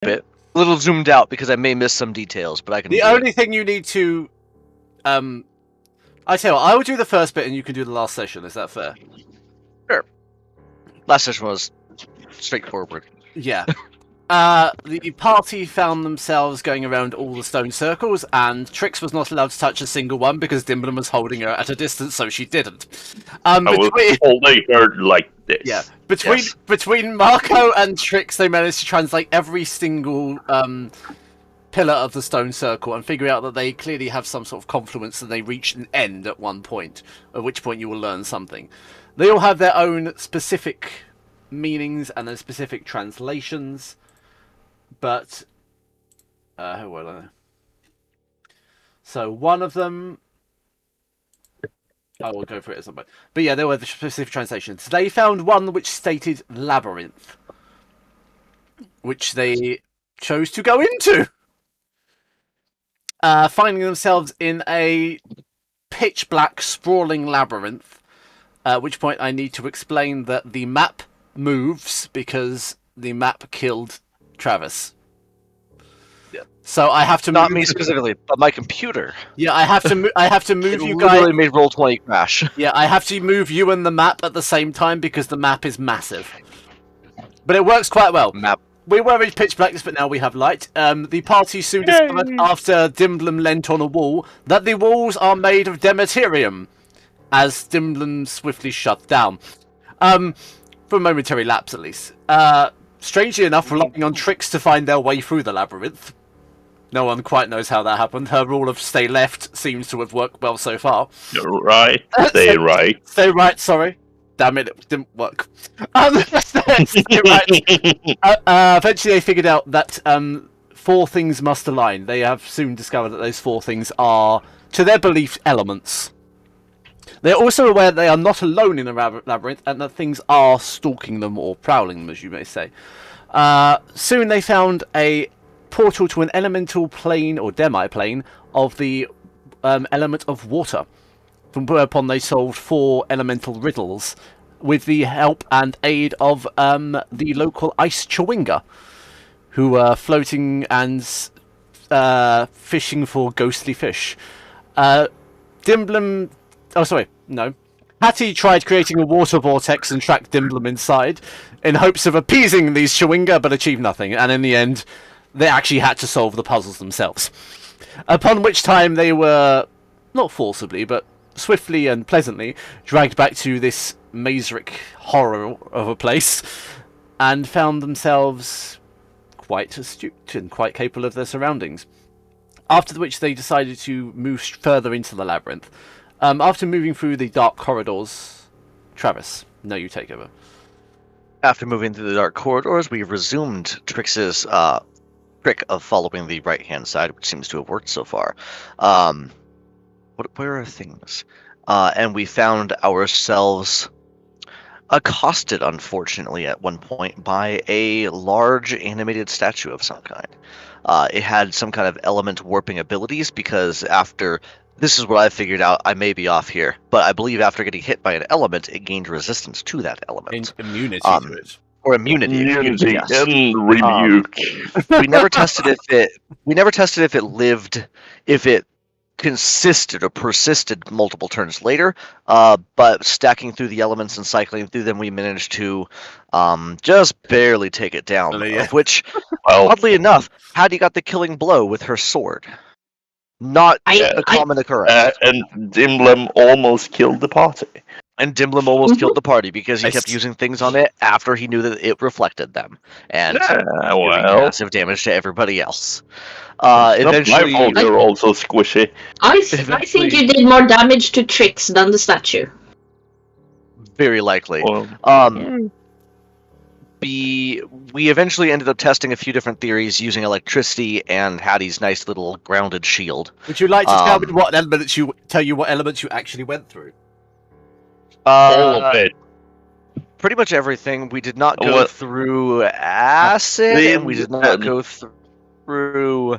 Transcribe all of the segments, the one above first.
bit. A little zoomed out because I may miss some details, but I can. The only thing you need to, I tell you what, I will do the first bit and you can do the last session. Is that fair? Sure. Last session was straightforward. Yeah. The party found themselves going around all the stone circles, and Trix was not allowed to touch a single one because Dimblin was holding her at a distance, so she didn't. I was holding her like this. Yeah, between Marco and Trix, they managed to translate every single pillar of the stone circle and figure out that they clearly have some sort of confluence and they reach an end at one point, at which point you will learn something. They all have their own specific meanings and their specific translations. But, how will I? So one of them, I will go for it at some point. But yeah, there were the specific translations. They found one which stated labyrinth, which they chose to go into, finding themselves in a pitch black, sprawling labyrinth. At which point I need to explain that the map moves because the map killed Travis. Yeah. So I have to not me specifically, but my computer. Yeah, I have to. I have to move you guys. Literally made Roll20 crash. Yeah, I have to move you and the map at the same time because the map is massive. But it works quite well. Map. We were in pitch blackness, but now we have light. The party soon discovered, after Dimblin leant on a wall, that the walls are made of Demeterium, as Dimblin swiftly shut down. For a momentary lapse, at least. Strangely enough, relying on Trix to find their way through the labyrinth. No one quite knows how that happened. Her rule of stay left seems to have worked well so far. You're right. Stay right. Stay right, sorry. Damn it, it didn't work. Stay right. Eventually they figured out that 4 things must align. They have soon discovered that those 4 things are, to their belief, elements. They're also aware that they are not alone in a labyrinth and that things are stalking them or prowling them, as you may say. Soon they found a portal to an elemental plane or demi-plane of the element of water, from whereupon they solved 4 elemental riddles with the help and aid of the local ice chewinga, who were floating and fishing for ghostly fish. Dimblin... Oh, sorry, no. Hattie tried creating a water vortex and tracked Dimblin inside in hopes of appeasing these chewinga, but achieved nothing, and in the end, they actually had to solve the puzzles themselves. Upon which time they were, not forcibly, but swiftly and pleasantly, dragged back to this Mazerick horror of a place, and found themselves quite astute and quite capable of their surroundings. After which they decided to move further into the labyrinth. After moving through the dark corridors, Travis, no, you take over. After moving through the dark corridors, we resumed Trix's trick of following the right-hand side, which seems to have worked so far. Where are things? And we found ourselves accosted, unfortunately, at one point by a large animated statue of some kind. It had some kind of element warping abilities because after... This is what I figured out. I may be off here, but I believe after getting hit by an element, it gained resistance to that element. Immunity to it. Or immunity. Yes. And rebuke. We never tested if it. We never tested if it lived, if it consisted or persisted multiple turns later. But stacking through the elements and cycling through them, we managed to just barely take it down. Yeah. Of which, oddly enough, Hattie got the killing blow with her sword. Not a common occurrence. And Dimblin almost killed the party. And Dimblin almost killed the party because he kept using things on it after he knew that it reflected them. And doing massive damage to everybody else. Eventually... My are also squishy. I think you did more damage to Trix than the statue. Very likely. We eventually ended up testing a few different theories using electricity and Hattie's nice little grounded shield. Would you like to tell me what elements you actually went through? All of it. Pretty much everything. We did not go through acid, and we did not go through...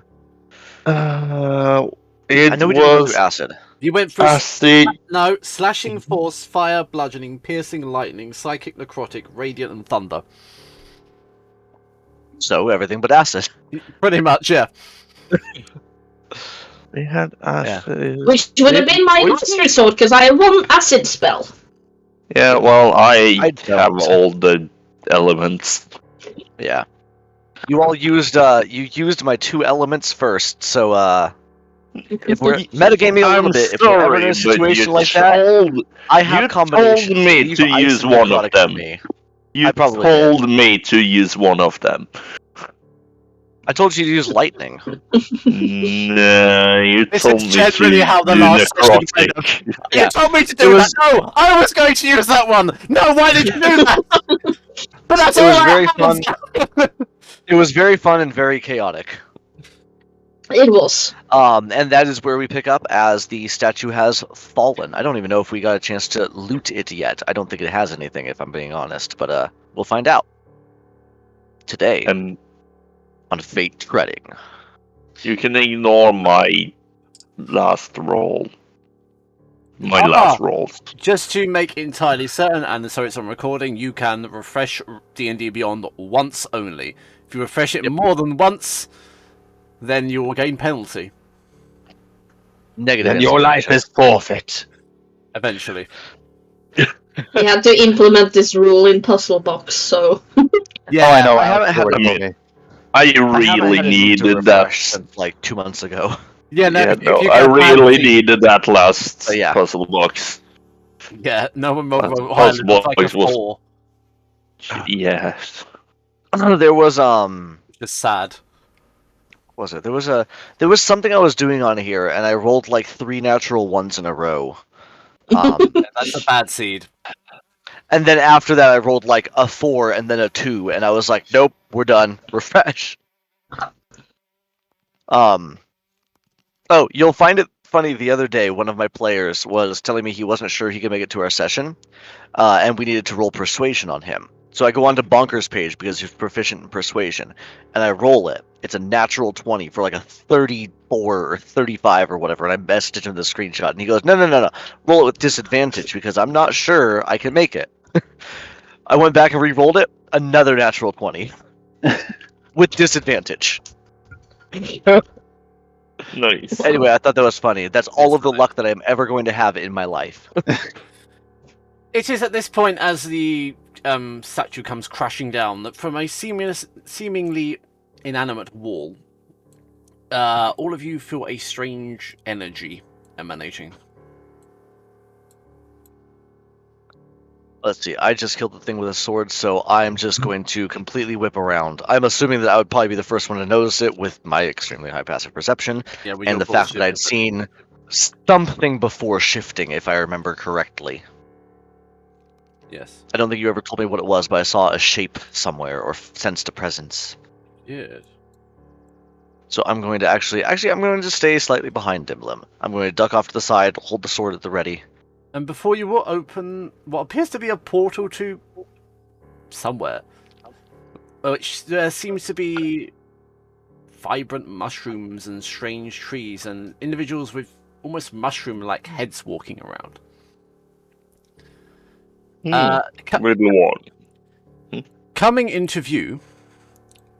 I know we didn't go through acid. You went through acid. No, slashing force, fire, bludgeoning, piercing, lightning, psychic, necrotic, radiant, and thunder. So everything but acid. Pretty much, yeah. They had acid. Which would have been my last resort, because I have one acid spell. Yeah, well, I don't. have all the elements. Yeah. You all used my 2 elements first, so if we're metagaming a little bit, if we're ever in a situation like that, I have combinations. You told me Leave to ice use and one of necrotic for them. me. You I probably told me to use one of them. I told you to use lightning. No, you This told is me generally to how the do last session went. necrotic. Yeah. You told me to do that. No, I was going to use that one. No, why did you do that? But that's It all was I very have. It was very fun and very chaotic. It was. And that is where we pick up as the statue has fallen. I don't even know if we got a chance to loot it yet. I don't think it has anything, if I'm being honest, but we'll find out today And on Fate Treading. you can ignore my last roll. My last rolls. Just to make entirely certain, and so it's on recording, you can refresh D&D Beyond once only. If you refresh it more than once, then you will gain penalty. Negative. Then your life is forfeit. Eventually. We had to implement this rule in Puzzle Box, so... Yeah, I know. I haven't had already a- told me. I haven't really had a need to needed that. refresh since like 2 months ago. Yeah, no, Yeah, if no, you I get a really penalty- needed that last Yeah. puzzle box. Yeah, no one will That's higher than possible, like a it was- 4. Yes. There was Just sad. was it? There was something I was doing on here, and I rolled like 3 natural ones in a row. That's a bad seed. And then after that, I rolled like a 4 and then a 2, and I was like, nope, we're done. Refresh. Oh, you'll find it funny. The other day, one of my players was telling me he wasn't sure he could make it to our session, and we needed to roll persuasion on him. So I go on to Bonker's page because he's proficient in persuasion, and I roll it. It's a natural 20 for like a 34 or 35 or whatever, and I messaged him the screenshot, and he goes, no, roll it with disadvantage because I'm not sure I can make it. I went back and re-rolled it, another natural 20 with disadvantage. Nice. Anyway, I thought that was funny. That's all of the luck that I'm ever going to have in my life. It is at this point, as the statue comes crashing down, that from a seemingly inanimate wall, all of you feel a strange energy emanating. Let's see, I just killed the thing with a sword, so I'm just going to completely whip around. I'm assuming that I would probably be the first one to notice it with my extremely high passive perception, Yeah, with and your the fact that bullshit. I'd seen something before shifting, if I remember correctly. Yes. I don't think you ever told me what it was, but I saw a shape somewhere, or sensed a presence. Yes. So I'm going to actually I'm going to stay slightly behind Dimlim. I'm going to duck off to the side, hold the sword at the ready. And before you will open what appears to be a portal to somewhere, which there seems to be vibrant mushrooms and strange trees and individuals with almost mushroom-like heads walking around. With the one. Coming into view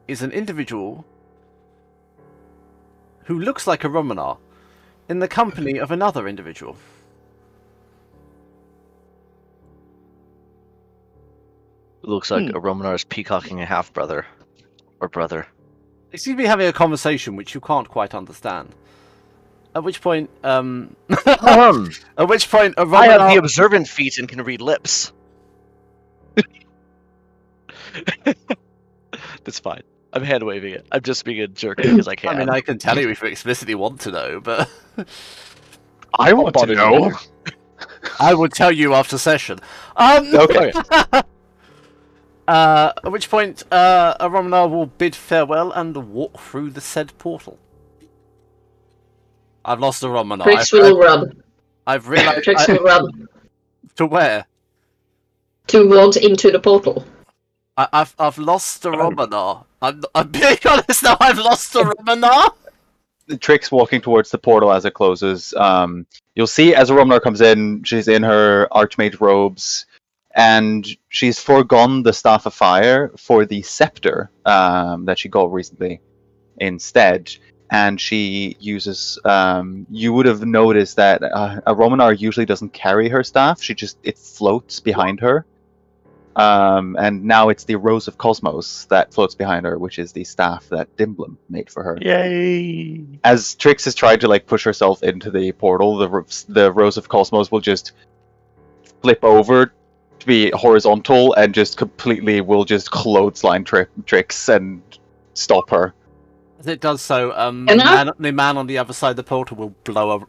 is an individual who looks like a Romanar in the company of another individual. It looks like a Romanar's peacocking a half-brother. Or brother. They seem to be having a conversation which you can't quite understand. At which point, at which point, a I have the Romanar... observant feet and can read lips. That's fine. I'm hand waving it. I'm just being a jerk because I can. I mean, I can tell you if you explicitly want to know, but I want to know. I will tell you after session. Okay. At which point, a Romanar will bid farewell and walk through the said portal. I've lost a Romanar. Tricks will rub. I've realized... Tricks will rub To where? towards into the portal. I've lost a Romanar. I'm being honest now, I've lost a Romanar! The Trix walking towards the portal as it closes. You'll see as a Romanar comes in, she's in her Archmage robes. and she's foregone the Staff of Fire for the Scepter that she got recently instead. And she uses. You would have noticed that a Romanar usually doesn't carry her staff. It floats behind her. And now it's the Rose of Cosmos that floats behind her, which is the staff that Dimblum made for her. Yay! As Trix has tried to like push herself into the portal, the Rose of Cosmos will just flip over to be horizontal and just completely will just clothesline Trix and stop her. As it does so, the man on the other side of the portal will blow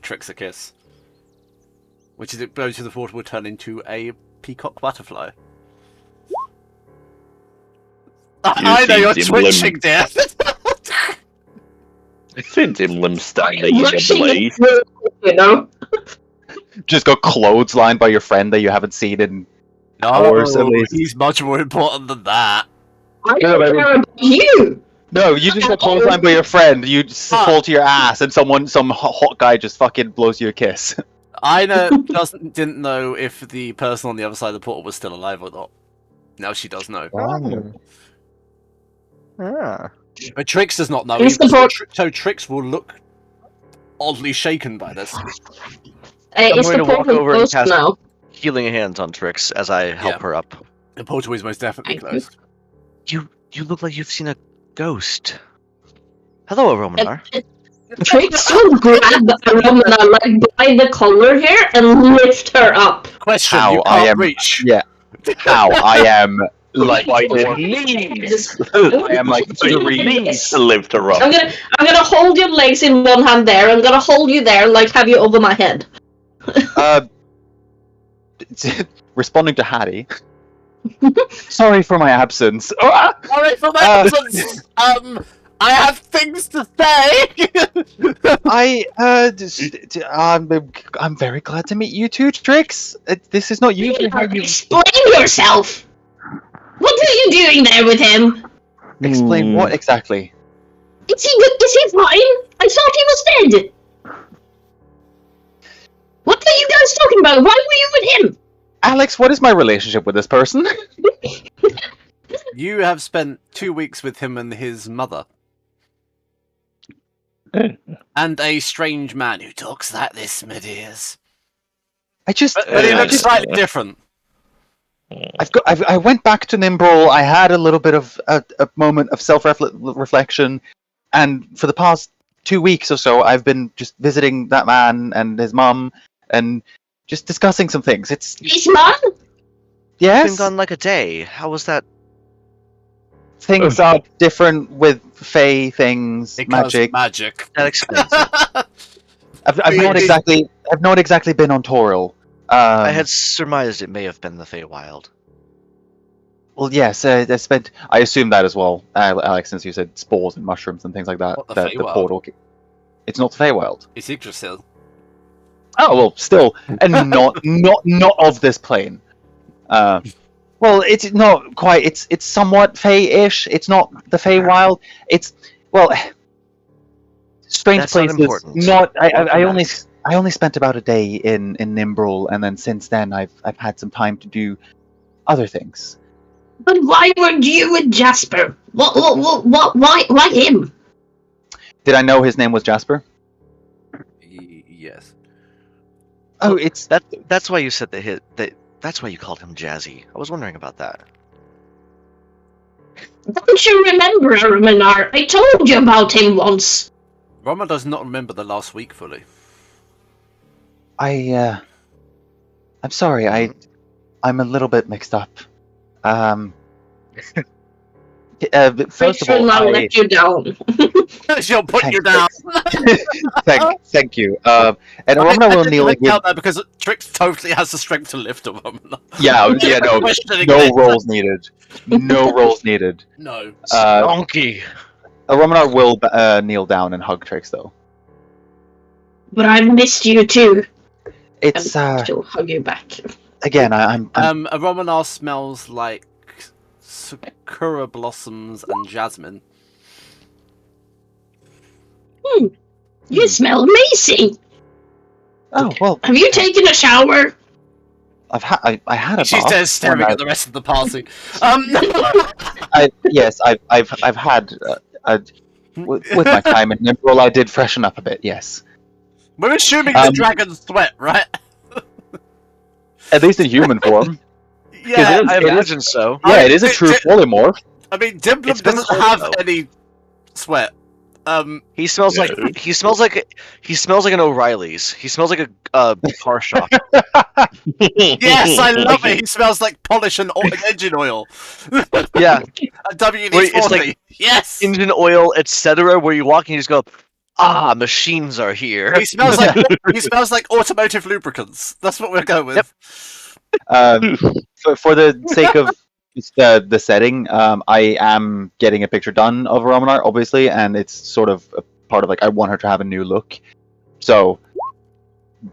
Trix a kiss. Which as it blows through the portal will turn into a peacock butterfly. I know you're twitching, dear. I see Dimlim standing in the blaze. You know? Just got clotheslined by your friend that you haven't seen in hours at least. He's much more important than that. I don't care about you! No, you just got clotheslined by your friend. You just fall to your ass, and some hot guy just fucking blows you a kiss. Ina didn't know if the person on the other side of the portal was still alive or not. Now she does know. Ah. But Trix does not know. So Trix will look oddly shaken by this. I'm Is going the to walk portal over and closed cast now? healing hands on Trix as I help her up. The portal is most definitely closed. You look like you've seen a ghost. Hello, Romanar. Trix will grab Romana like by the collar here and lift her up. Question: How you I can't am- reach. Yeah. How I am like By your knees! I am like By your knees to lift her up. I'm gonna hold your legs in one hand there. I'm gonna hold you there, like have you over my head. Responding to Hattie. Sorry for my absence. Sorry for my absence. I have things to say. I'm very glad to meet you too, Trix. This is not usually how you Explain yourself. What are you doing there with him? explain what exactly. Is he fine? I thought he was dead. What are you guys talking about? Why were you with him? Alex, what is my relationship with this person? You have spent 2 weeks with him and his mother. And a strange man who talks like this, my dears. But he looks slightly different. I went back to Nimbrel. I had a little bit of a moment of self-reflection, and for the past 2 weeks or so, I've been just visiting that man and his mum, and just discussing some things. His mom? Yes. It's been gone like a day. How was that? Things are different with Fey things, Because magic. That explains it. I've not exactly been on Toril. I had surmised it may have been the Feywild. Well, yes, I assume that as well, Alex, since you said spores and mushrooms and things like that. Not the The Feywild. portal. It's not the Feywild. It's Yggdrasil. Oh well, still, and not of this plane. Well, it's not quite. It's somewhat Fey-ish. It's not the Feywild. It's strange That's not places. important. I only spent about a day in Nimbrel, and then since then I've had some time to do other things. But why weren't you with Jasper? Why him? Did I know his name was Jasper? Yes. Oh, it's That's why you said that's why you called him Jazzy. I was wondering about that. Don't you remember, Romanar? I told you about him once. Roma does not remember the last week fully. I'm sorry. I'm a little bit mixed up. First of all, I'll let you down. She'll put Thank you down. thank you. And Romana will kneel with. Out there because Trix totally has the strength to lift a Romana. Yeah, no Questioning no it. rolls needed. No rolls needed. No. Donkey. Romana will kneel down and hug Trix, though. But I've missed you too. It's And she'll hug you back. again. I'm A Romana smells like sakura blossoms and jasmine. You smell amazing. oh well. Have you taken a shower? I had a She's bath. there staring at the rest of the party. Yes, I've had with my time in Nimbrel, I did freshen up a bit. Yes, We're assuming the dragon's sweat, right? at least in human form. Yeah, I imagine so. Yeah, it is a true polymorph. I mean, Dimplum It's been doesn't cold, have though. any sweat. He smells like an O'Reilly's. He smells like a car shop. Yes, I love it. He smells like polish and engine oil. Yeah, A WD-40. Wait, it's like yes. engine oil, etc. Where you walk and you just go, machines are here. He smells like automotive lubricants. That's what we're going with. For the sake of the setting, I am getting a picture done of Romanar, obviously, and it's sort of a part of like I want her to have a new look. So,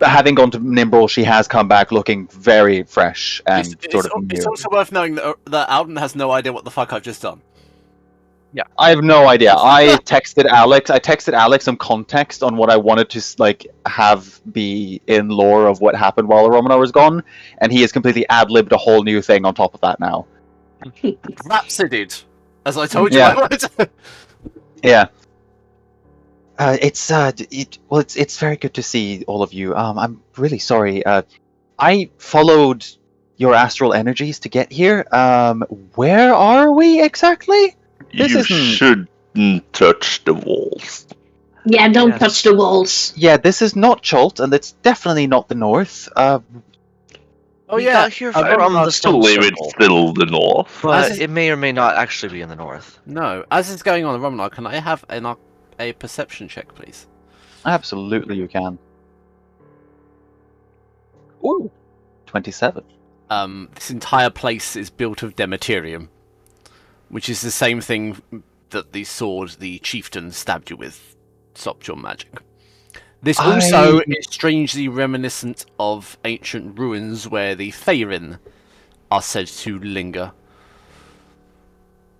having gone to Nimbrel, she has come back looking very fresh and It's also worth knowing that Alden has no idea what the fuck I've just done. Yeah, I have no idea. I texted Alex some context on what I wanted to have be in lore of what happened while Romanar was gone, and he has completely ad-libbed a whole new thing on top of that now. Rhapsodied, as I told you Yeah. I would. Yeah. It's very good to see all of you. I'm really sorry. I followed your astral energies to get here. Where are we exactly? You shouldn't touch the walls. Yeah, don't touch the walls. Yeah, this is not Chult, and it's definitely not the north. We got here from the I stone believe circle, it's still the north. but it may or may not actually be in the north. No, as is going on, Romanar, can I have a perception check, please? Absolutely, you can. Ooh, 27. This entire place is built of Demeterium, which is the same thing that the sword the chieftain stabbed you with stopped your magic. This also is strangely reminiscent of ancient ruins where the Feyrin are said to linger.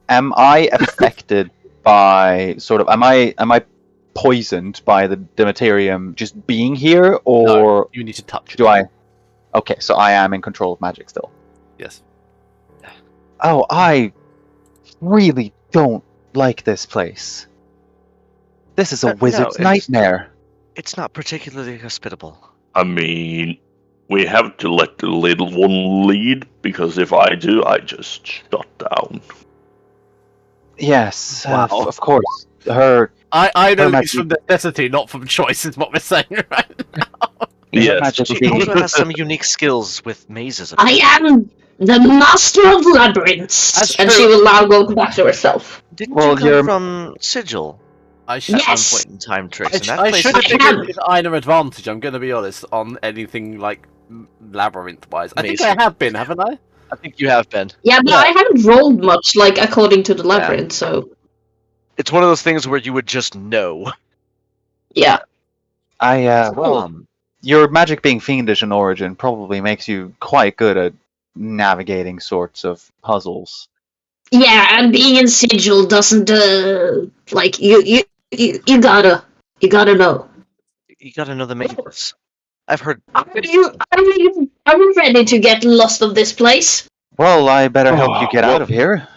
Am I affected by am I poisoned by the Demeterium just being here, or No, you need to touch it. do I? Okay, so I am in control of magic still. Yes. Oh, I really don't like this place. This is a wizard's nightmare. It's not particularly hospitable. I mean, we have to let the little one lead, because if I do, I just shut down. Yes, Wow. of course. I know Her it's from necessity, not from choice, is what we're saying right now. Yes. magic She would be- also has some unique skills with mazes. I am the master of labyrinths. That's And true. she will now go back to herself. Didn't Well, you come you're- from Sigil I should, at Yes. one point in time, Tricks? I, And that I place should have is- I given Ina advantage, I'm going to be honest, on anything like labyrinth-wise. I think Amazing. I have been, haven't I? I think you have been. Yeah, but Yeah. I haven't rolled much, like, according to the labyrinth, so... It's one of those things where you would just know. Yeah. Your magic being fiendish in origin probably makes you quite good at navigating sorts of puzzles. Yeah, and being in Sigil doesn't, like, you gotta know. You gotta know the mazes. I've heard. Are you ready to get lost of this place? Well, I better help you get out of here.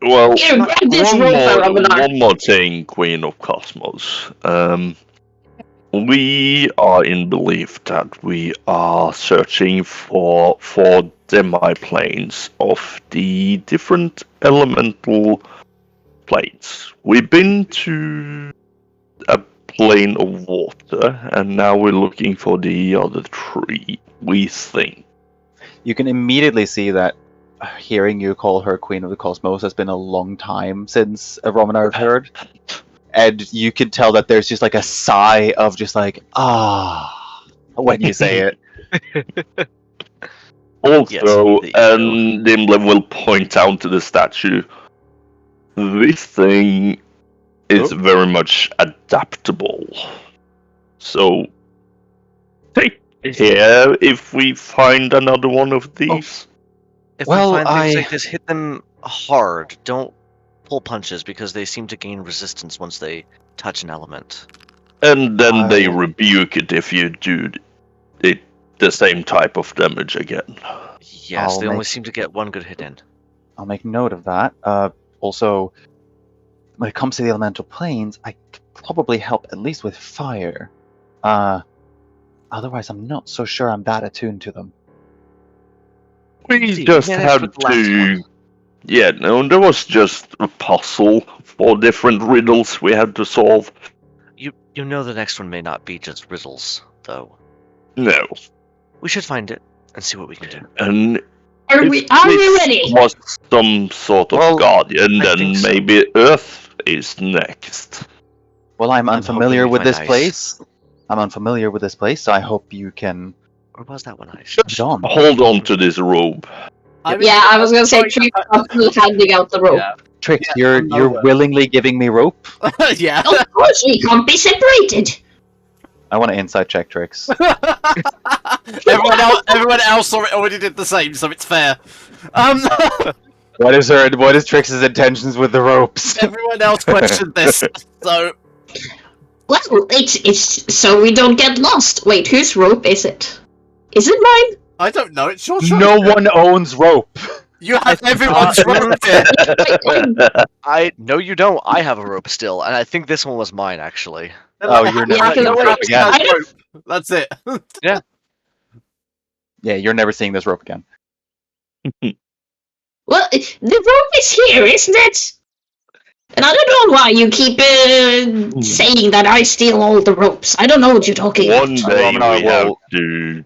Well, Here, grab this one rope, more, Romanar. one more thing, Queen of Cosmos. We are in belief that we are searching for demi-planes of the different elemental planes. We've been to a plane of water, and now we're looking for the other three, we think. You can immediately see that hearing you call her Queen of the Cosmos has been a long time since Romanar have heard. And you can tell that there's just like a sigh of just like, when you say it. Also, Yes, and Dimble will point out to the statue, this thing is very much adaptable. So, take care if we find another one of these. If Well, we find things I- like this, hit them hard. Don't pull punches because they seem to gain resistance once they touch an element. And then they I- rebuke it if you do it the same type of damage again. Yes, I'll they only make- seem to get one good hit in. I'll make note of that. Also, when it comes to the elemental planes, I could probably help at least with fire. Otherwise, I'm not so sure I'm that attuned to them. We See, just managed had with the last to. one. Yeah, no, there was just a puzzle for different riddles we had to solve. You know the next one may not be just riddles, though. No. We should find it and see what we can do. And Are if we this ready? was some sort of Well, guardian, I then think so. maybe Earth is next. Well, I'm I'm unfamiliar hoping we with find this ice. place. I'm unfamiliar with this place, so I hope you can Or was that one ice? put it on. Hold on to this robe. Yeah, I was gonna say Trix is handing out the rope. Yeah. Trix, Yeah, you're I'm you're over. willingly giving me rope. Yeah. Of course, we can't be separated. I want to insight check Trix. Everyone else already did the same, so it's fair. What is Trix's intentions with the ropes? Everyone else questioned this, so Well, it's so we don't get lost. Wait, whose rope is it? Is it mine? I don't know. It's your choice. No one owns rope. You have everyone's rope here. No, you don't. I have a rope still, and I think this one was mine actually. Oh, you're never Yeah, seeing this rope again. I don't- That's it. Yeah, you're never seeing this rope again. Well, the rope is here, isn't it? And I don't know why you keep saying that I steal all the ropes. I don't know what you're talking One about. day Romana we have will- to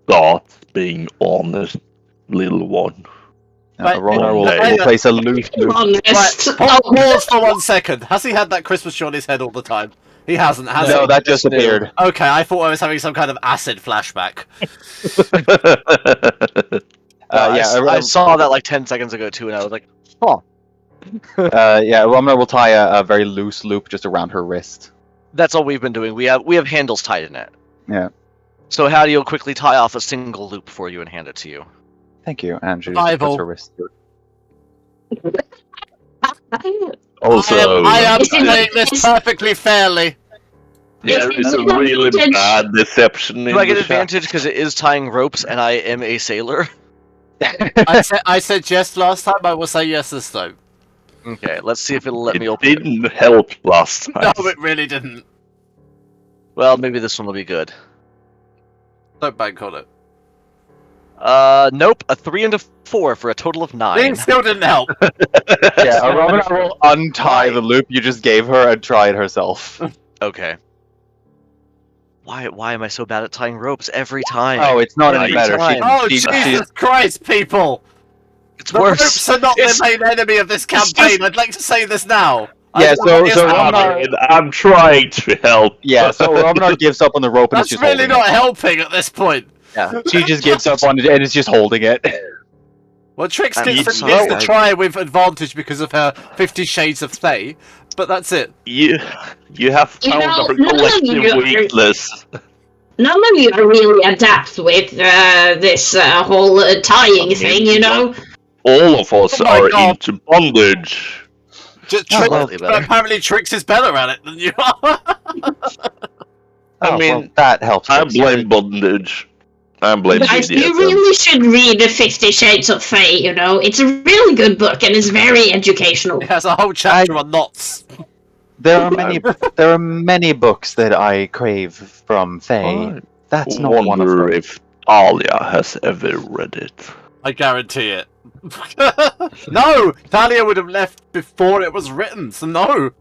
start being honest, little one. Right, Ronar will hey, place a loose loop. Honest. Right, Oh, pause for 1 second. Has he had that Christmas tree on his head all the time? He hasn't, has No, he? that just appeared. Okay, I thought I was having some kind of acid flashback. I saw that like 10 seconds ago too, and I was like, Yeah, Romana will tie a very loose loop just around her wrist. that's all we've been doing. We have handles tied in it. Yeah. So Hattie will quickly tie off a single loop for you and hand it to you. Thank you, and she just Survival. puts her wrist through. Also, I am Is it- playing this perfectly fairly. there is a really bad deception in Do I get the chat. advantage because it is tying ropes and I am a sailor? I said yes last time, I will say yes this time. Okay, let's see if it'll let me It open it. didn't help last No, time. it really didn't. Well, maybe this one will be good. Don't bank on it. Nope, a 3 and a 4 for a total of 9. It still didn't help. Yeah, Romana will untie the loop you just gave her and try it herself. Okay. Why am I so bad at tying ropes every time? Oh, it's not any Every better. time. Oh, She's Jesus Christ, people! It's The worse. ropes are not It's- the main enemy of this just- campaign. I'd like to say this now. Yeah, so I mean, I'm trying to help. yeah, so Romana gives up on the rope and That's it's just really holding not helping at this point. Yeah. it. She just gives up on it and is just holding it. Well, Trix I gets, mean, gets to so- try with advantage because of her 50 Shades of Thay, but that's it. You have You found know, our none of collective you are- weakness. None of you are really adept with this whole tying thing, you know? All of us Oh my are God. into bondage. slightly better. Apparently Trix is better at it than you are. I mean, well, that helps. I blame bondage. I blame Guys, you BDSM. really should read the 50 Shades of Thay, you know? It's a really good book and it's very educational. It has a whole chapter on knots. There are many books that I crave from Faye. I That's not one of wonder them. if Talia has ever read it. I guarantee it. No! Talia would have left before it was written, so no!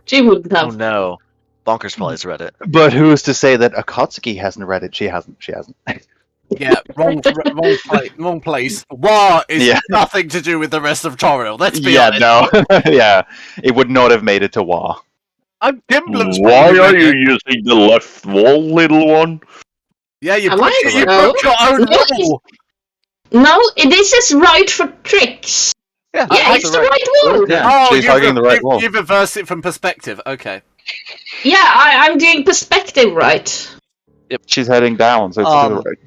She wouldn't Oh have. no. Bonkers probably has read it. But who's to say that Akatsuki hasn't read it? She hasn't. Yeah, wrong place. War is Yeah. nothing to do with the rest of Toriel, let's be Yeah, honest. no. Yeah, it would not have made it to Wa. I'm Gimblem's Why probably are read you it. using the left wall, little one? Yeah, you Am broke, I? you No. broke your own No, rule! No, this is right for tricks. Yeah, Yeah, it's the right wall. Yeah, Oh, she's targeting the right wall. you've reversed it from perspective, okay. Yeah, I'm doing perspective right. She's heading down, so it's to the right.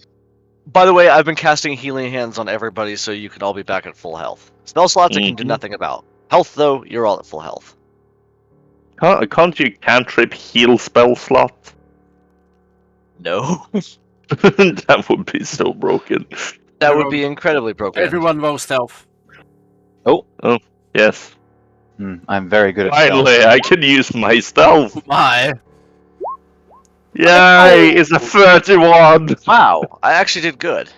By the way, I've been casting healing hands on everybody so you can all be back at full health. Spell slots I can do Mhm. nothing about. Health, though, you're all at full health. Can't you cantrip heal spell slot? No. That would be so broken. That would be incredibly broken. Everyone roll stealth. Yes. I'm very good at stealth. Finally, I can use my stealth. My. Yay! It's a 31. Wow, I actually did good.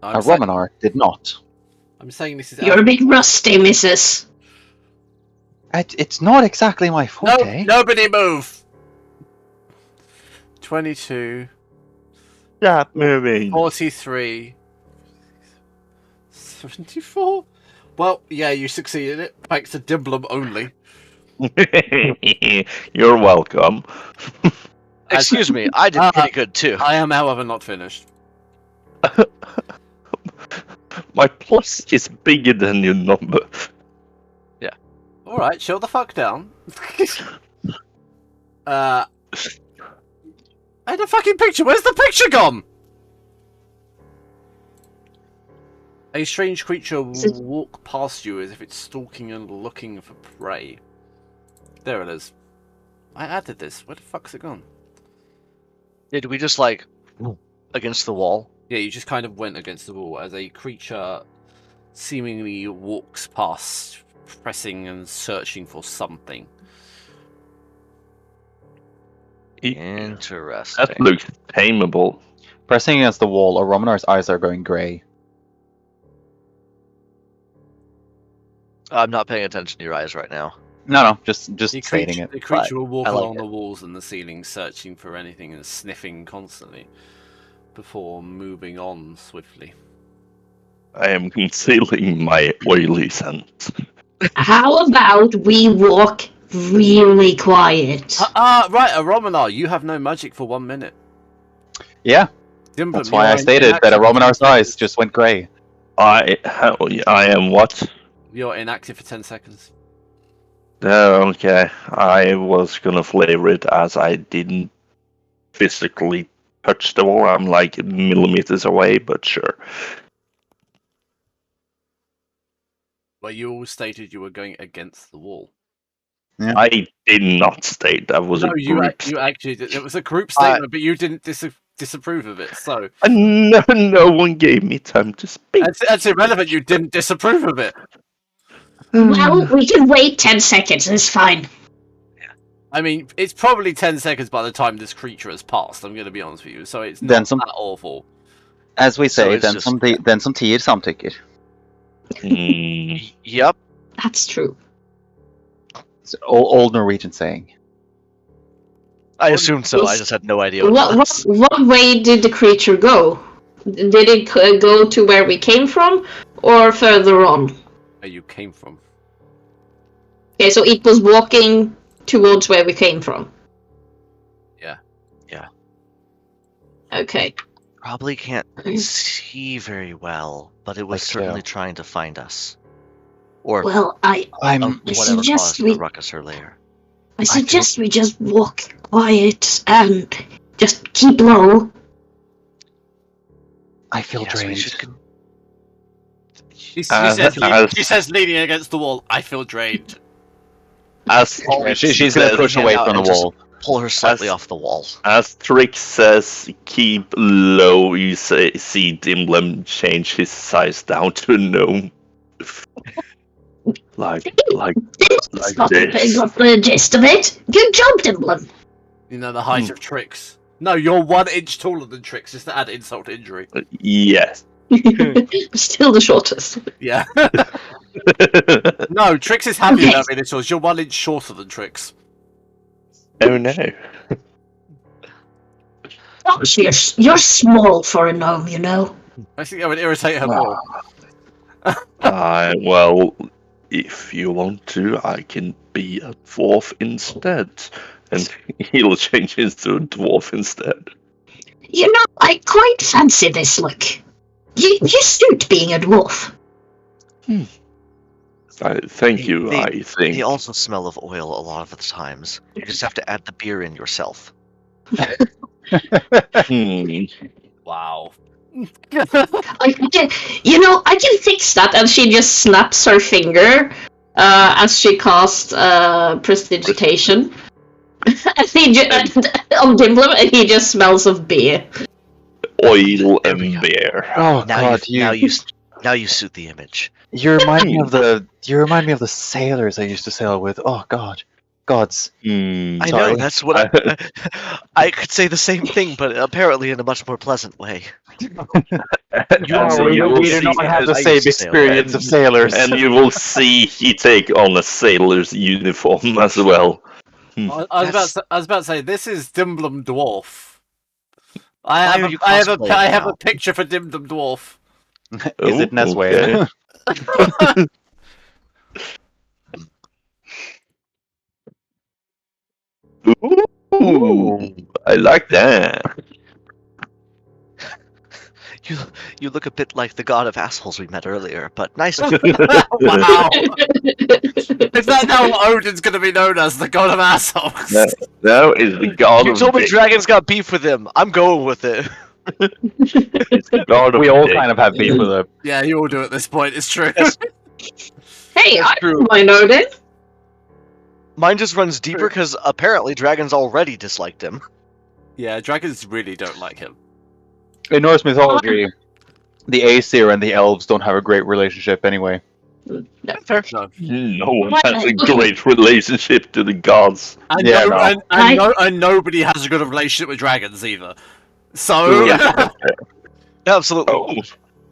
I'm saying, Romanar did not. I'm saying this is. You're a bit rusty, missus. It's not exactly my forte. Nobody move. 22, Stop moving. 43, 74. Well, yeah, you succeeded it. Thanks to Dimblum only. You're welcome. Excuse me, I did pretty good too. I am, however, not finished. My plus is bigger than your number. Alright, chill the fuck down. I had a fucking picture. Where's the picture gone? A strange creature will walk past you as if it's stalking and looking for prey. There it is. I added this. Where the fuck's it gone? Did we just like against the wall? Yeah, you just kind of went against the wall as a creature seemingly walks past, pressing and searching for something. Interesting. That looks tameable. Pressing against the wall, Romanar's eyes are going grey. I'm not paying attention to your eyes right now. No, just The stating it. The creature will walk I like along it. the walls and the ceiling, searching for anything and sniffing constantly, before moving on swiftly. I am concealing my oily scent. How about we walk really quiet? Right, Romanar, you have no magic for 1 minute. Yeah, Dimblum, that's why you're I stated that inactive for 10 Romanar's eyes seconds. just went grey. I am what? You're inactive for 10 seconds. Okay, I was gonna flavor it as I didn't physically touch the wall. I'm like millimeters away, but sure. Well, you all stated you were going against the wall. I did not state that was No, a you group. you actually did. It was a group statement, but you didn't disapprove of it. So No one gave me time to speak. that's irrelevant. You didn't disapprove of it. Well, we can wait 10 seconds, it's fine. I mean, it's probably 10 seconds by the time this creature has passed. I'm going to be honest with you. So it's Then not some- that awful. As we So say, it's then just- some tid, samtykker. Yep. That's true. It's an old Norwegian saying. I assumed so. I just had no idea what it was. What way did the creature go? Did it go to where we came from, or further on? Where you came from. Okay, so it was walking towards where we came from. Yeah. Yeah. Okay. Probably can't see very well, but it was Like, certainly trying to find us. Or Well, I whatever suggest caused we- the ruckus earlier. suggest we just walk quiet and just keep low. I feel Yes, we drained. should She as- says leaning against the wall, I feel drained. As She's gonna says- push away out from the and just- wall. pull her slightly As- off the wall. As Trick says, keep low. You see Dimblum change his size down to a gnome. like Got this. the gist of it. Good job, Dimblum. You know, the height of Trix. No, you're 1 inch taller than Trix, just to add insult to injury. Yes. Still the shortest. Yeah. No, Trix is happy Okay. about being short. You're 1 inch shorter than Trix. Oh no. Gosh, you're small for a gnome, you know. I think that would irritate her more. Well, if you want to, I can be a dwarf instead. And he'll change into a dwarf instead. You know, I quite fancy this look. You suit being a dwarf. Thank you, They- I think. They also smell of oil a lot of the times. You just have to add the beer in yourself. Wow. I can fix that. And she just snaps her finger as she casts prestidigitation. And on Dimplum, and he just smells of beer. Oil and beer. Oh Now god, now you suit the image. you remind me of the sailors I used to sail with. Oh god, gods. I Sorry. know, that's what I could say the same thing, but apparently in a much more pleasant way. You will we do see- not have the I same used to sail. experience of sailors. And you will see he take on a sailor's uniform as well. I was about to say this is Dimblum Dwarf. Why I are you have cosplaying a now? picture for Dimblum Dwarf. Is it Nesway? Okay. Ooh, I like that. You look a bit like the god of assholes we met earlier, but nice. Wow! Is that now Odin's going to be known as the god of assholes? No. Now is the god You of told me dick. dragons got beef with him. I'm going with it. It's the god of We all dick. kind of have beef with him. Yeah, you all do at this point. It's true. Hey, I true. don't mind Odin. Mine just runs deeper because apparently dragons already disliked him. Yeah, dragons really don't like him. In Norse mythology, the Aesir and the elves don't have a great relationship anyway. Fair. No. No one has a great relationship to the gods. And, Yeah, no, no. and nobody has a good relationship with dragons either. So Yeah. Absolutely. Oh,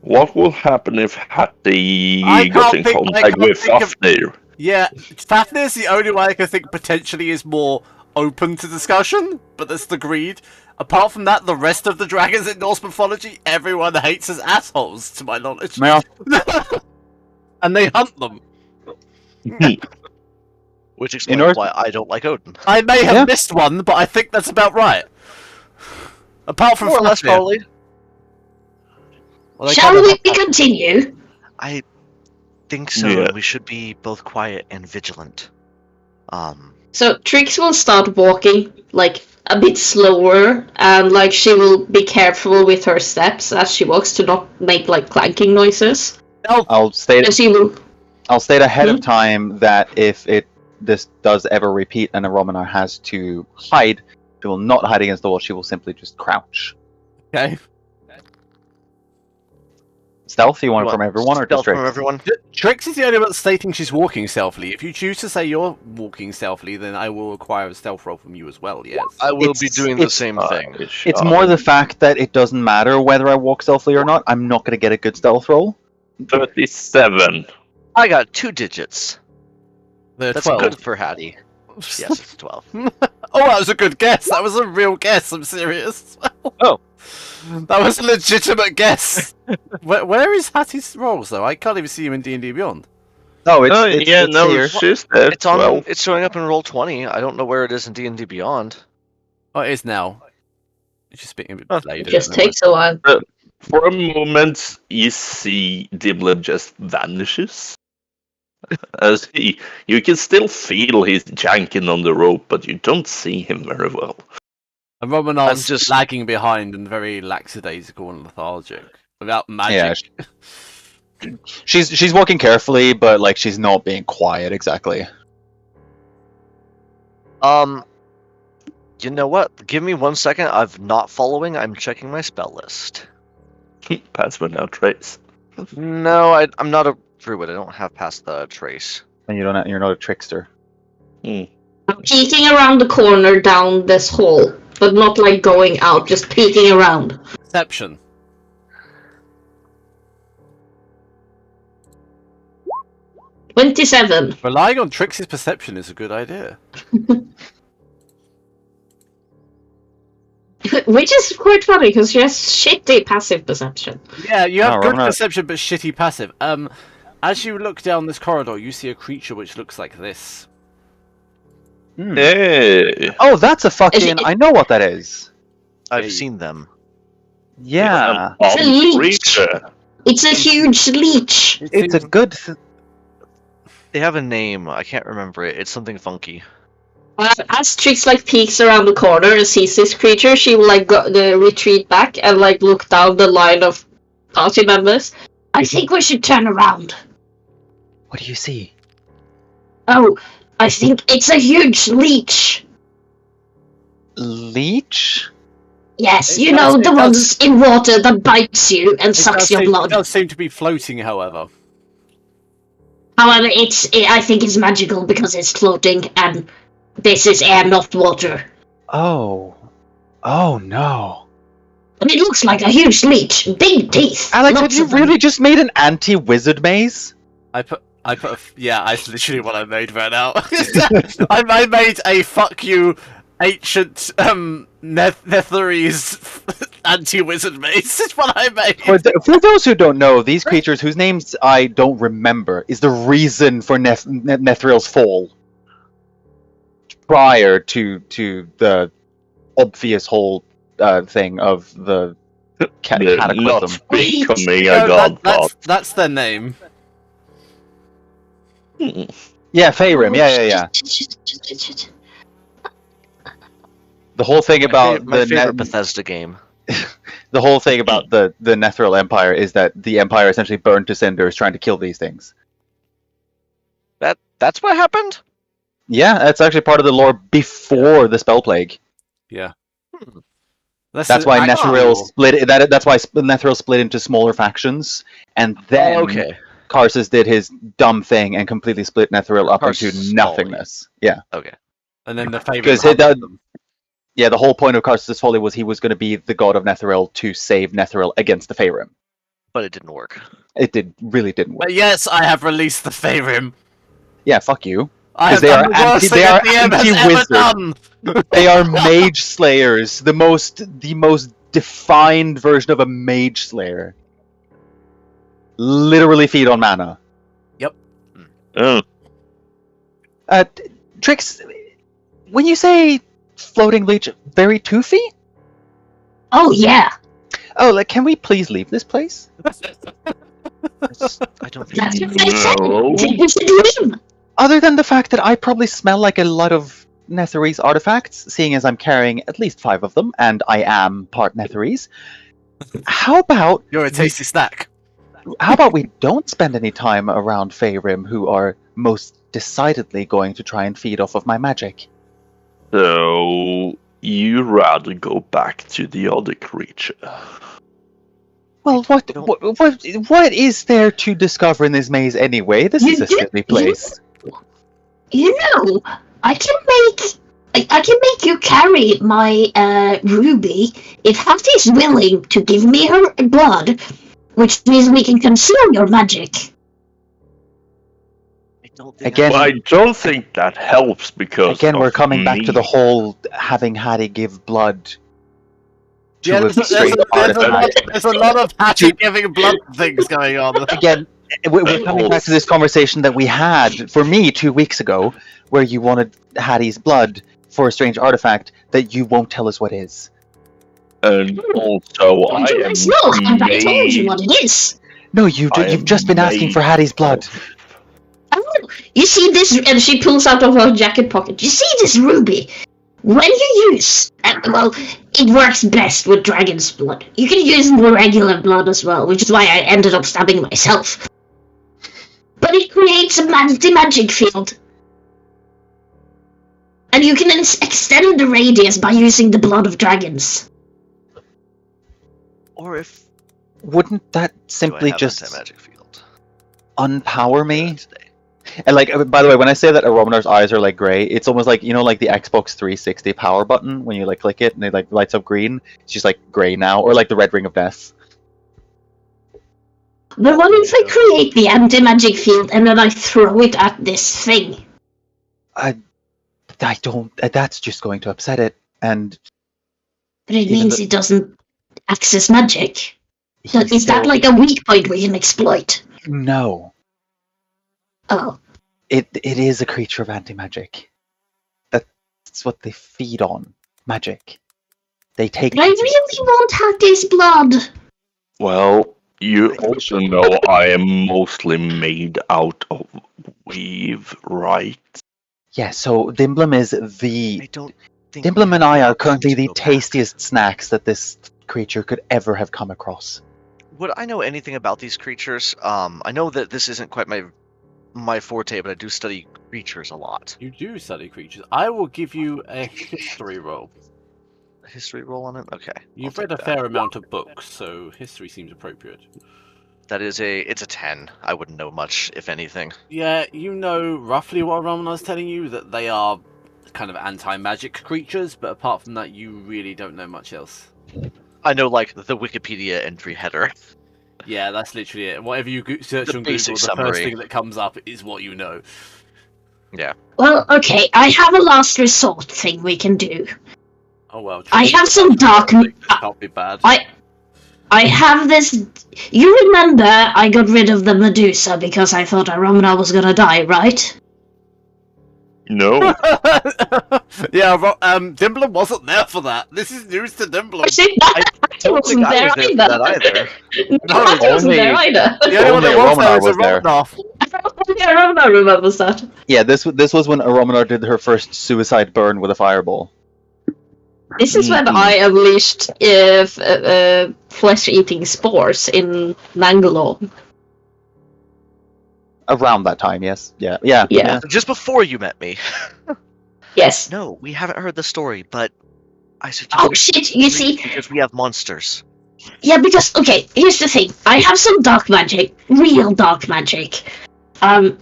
what will happen if Hattie I got can't in think- I contact can't with think of- Fafnir? yeah, Fafnir is the only one I can think potentially is more open to discussion, but that's the greed. Apart from that, the rest of the dragons in Norse mythology, everyone hates as assholes, to my knowledge. Yeah. And they hunt them. Which explains Norse- why I don't like Odin. I may have Yeah. missed one, but I think that's about right. Apart from More or less, Fafnir. probably. Well, they Shall kinda- we continue? I think so. Yeah. We should be both quiet and vigilant. So Trix will start walking like a bit slower, and like she will be careful with her steps as she walks to not make like clanking noises. I'll state And she will. ahead of time that if this does ever repeat and a Romanar has to hide, she will not hide against the wall. She will simply just crouch. Okay. Stealth, you want it What, from everyone or just stealth from Trix? everyone? Trix is the only one stating she's walking stealthily. If you choose to say you're walking stealthily, then I will require a stealth roll from you as well, yes. I will be It's- doing the it's- same thing. It's more the fact that it doesn't matter whether I walk stealthily or not. I'm not going to get a good stealth roll. 37. I got 2 digits. They're That's 12. good for Hattie. Yes, it's 12. Oh, that was a good guess. That was a real guess. I'm serious. Oh. That was a legitimate guess. Where is Hattie's rolls, though? I can't even see him in D&D Beyond. No, it's, Oh, it's, yeah, it's no, here. she's there. It's on. 12. It's showing up in Roll20. I don't know where it is in D&D Beyond. Oh, it is now. It's just being a bit Oh, delayed. It just isn't it? takes a while. For a moment, you see Diblet just vanishes. As you can still feel he's janking on the rope, but you don't see him very well. And Romanar's I'm just- lagging behind and very lackadaisical and lethargic. Without magic. Yeah, she's walking carefully, but like she's not being quiet exactly. You know what? Give me 1 second. I'm not following. I'm checking my spell list. Password now, Trace. No, I'm not a druid. I don't have past the trace. And you're not a trickster. I'm peeking around the corner down this hall, but not like going out, just peeking around. Perception. $27. Relying on Trixie's perception is a good idea. Which is quite funny because she has shitty passive perception. Yeah, you have No, good Romanar- perception but shitty passive. As you look down this corridor, you see a creature which looks like this. Hey! Oh, that's a fucking. it- I know what that is. I've Hey. seen them. Yeah, It's a leech. Creature. It's a huge leech. it's a good. They have a name. I can't remember it. It's something funky. As Trix like peeks around the corner and sees this creature, she will like retreat back and like look down the line of party members. I think we should turn around. What do you see? Oh, I think it's a huge leech. Leech? Yes, It you does- know, it the does- ones in water that bites you and sucks your It blood. does seem to be floating, however. However, I think it's magical because it's floating, and this is air, not water. Oh. Oh no. And it looks like a huge leech, big teeth. Alex, have lots you of them. really just made an anti-wizard maze? That's literally what I made right now. I made a fuck you ancient Netherese anti-wizard maze. That's what I made. For those who don't know, these creatures whose names I don't remember is the reason for Nethril's fall. Prior to the obvious whole thing of the cataclysm. Not becoming No, a god that's their name. Yeah, Faerun. Yeah. The whole thing about my the favorite Bethesda game. the whole thing about the Nethril Empire is that the Empire essentially burned to cinders trying to kill these things. That's what happened? Yeah, that's actually part of the lore before the Spell Plague. Yeah. That's why Nethril split. That's why Nethril split into smaller factions, and then Okay. Karsus did his dumb thing and completely split Nethril up into Karsus' nothingness. Yeah, Okay. And then the favorite. because the whole point of Karsus' folly was he was going to be the god of Nethril to save Nethril against the Faerun. But it didn't work. It really didn't work. But yes, I have released the Faerun. Yeah, fuck you. I have They done are the worst they thing are a DM has ever anti-wizard. done. They are mage slayers, the most defined version of a mage slayer. Literally feed on mana. Oh, Trix, when you say floating leech, very toothy? Oh, yeah. Oh, can we please leave this place? I don't think That's we what I said. No. You should leave. Other than the fact that I probably smell like a lot of Netherese artifacts, seeing as I'm carrying at least 5 of them, and I am part Netherese, how about You're a tasty snack. we don't spend any time around Faerun, who are most decidedly going to try and feed off of my magic? so you rather go back to the other creature? Well, what is there to discover in this maze anyway? This is a silly place. You know, I can make you carry my ruby if Hattie is willing to give me her blood, which means we can conceal your magic. I don't think Again- Well, I don't think that helps because Again, we're of coming back to the me. whole having Hattie give blood to Yeah, a strange artifact. there's a lot of hatchet giving blood things going on. Again, we're coming back to this conversation that we had, for me, 2 weeks ago, where you wanted Hattie's blood for a strange artifact that you won't tell us what is. And also, Don't you guys know? I told you what it is. No, you've just been asking for Hattie's blood. Oh, you see this? And she pulls out of her jacket pocket. You see this ruby? When you use, well, it works best with dragon's blood. You can use regular blood as well, which is why I ended up stabbing myself. But it creates a magic field. And you can extend the radius by using the blood of dragons. Or if Wouldn't that do I simply have just anti-magic field unpower me? today? And by the way, when I say that Aromanar's eyes are like gray, it's almost like, like the Xbox 360 power button when you click it and it lights up green. It's just gray now, or like the red ring of death. But what if I create the anti-magic field and then I throw it at this thing? I don't. That's just going to upset it, and But it Even means the- it doesn't access magic. So he's is that still- like a weak point we can exploit? No? Oh. It is a creature of anti-magic. That's what they feed on. Magic. They take. But I really want Hattie's blood. Well, you also know I am mostly made out of weave, right? Yeah. So Dimblum is I the. don't think Dimblum and I are currently to the go back. tastiest snacks that this creature could ever have come across. Would I know anything about these creatures? I know that this isn't quite my forte, but I do study creatures a lot. You do study creatures. I will give you a history roll. history roll on it? Okay. You've I'll read a take that. fair amount of books, so history seems appropriate. It's a 10. I wouldn't know much, if anything. Yeah, you know roughly what Ramanar's telling you, that they are kind of anti-magic creatures, but apart from that, you really don't know much else. I know, like, the Wikipedia entry header. Yeah, that's literally it. Whatever you search The on basic Google, the summary. first thing that comes up is what you know. Yeah. Well, okay, I have a last resort thing we can do. Oh well. I have some dark. This can't be bad. I have this. You remember I got rid of the Medusa because I thought Aromana was gonna die, right? No. Yeah, Dimblum wasn't there for that. This is news to Dimblum. Actually, I don't wasn't think I there was there for that either. That wasn't only- there either. The only one that Only was there was Romanar was Romanov. Yeah, Aromana remembers that. Yeah, this was when Aromanar did her first suicide burn with a fireball. This is when I unleashed flesh-eating spores in Nangalore. Around that time, yes. Yeah. Just before you met me. Yes. No, we haven't heard the story, but I suggest Oh shit! You see, because we have monsters. yeah, because okay, here's the thing. I have some dark magic, real dark magic, and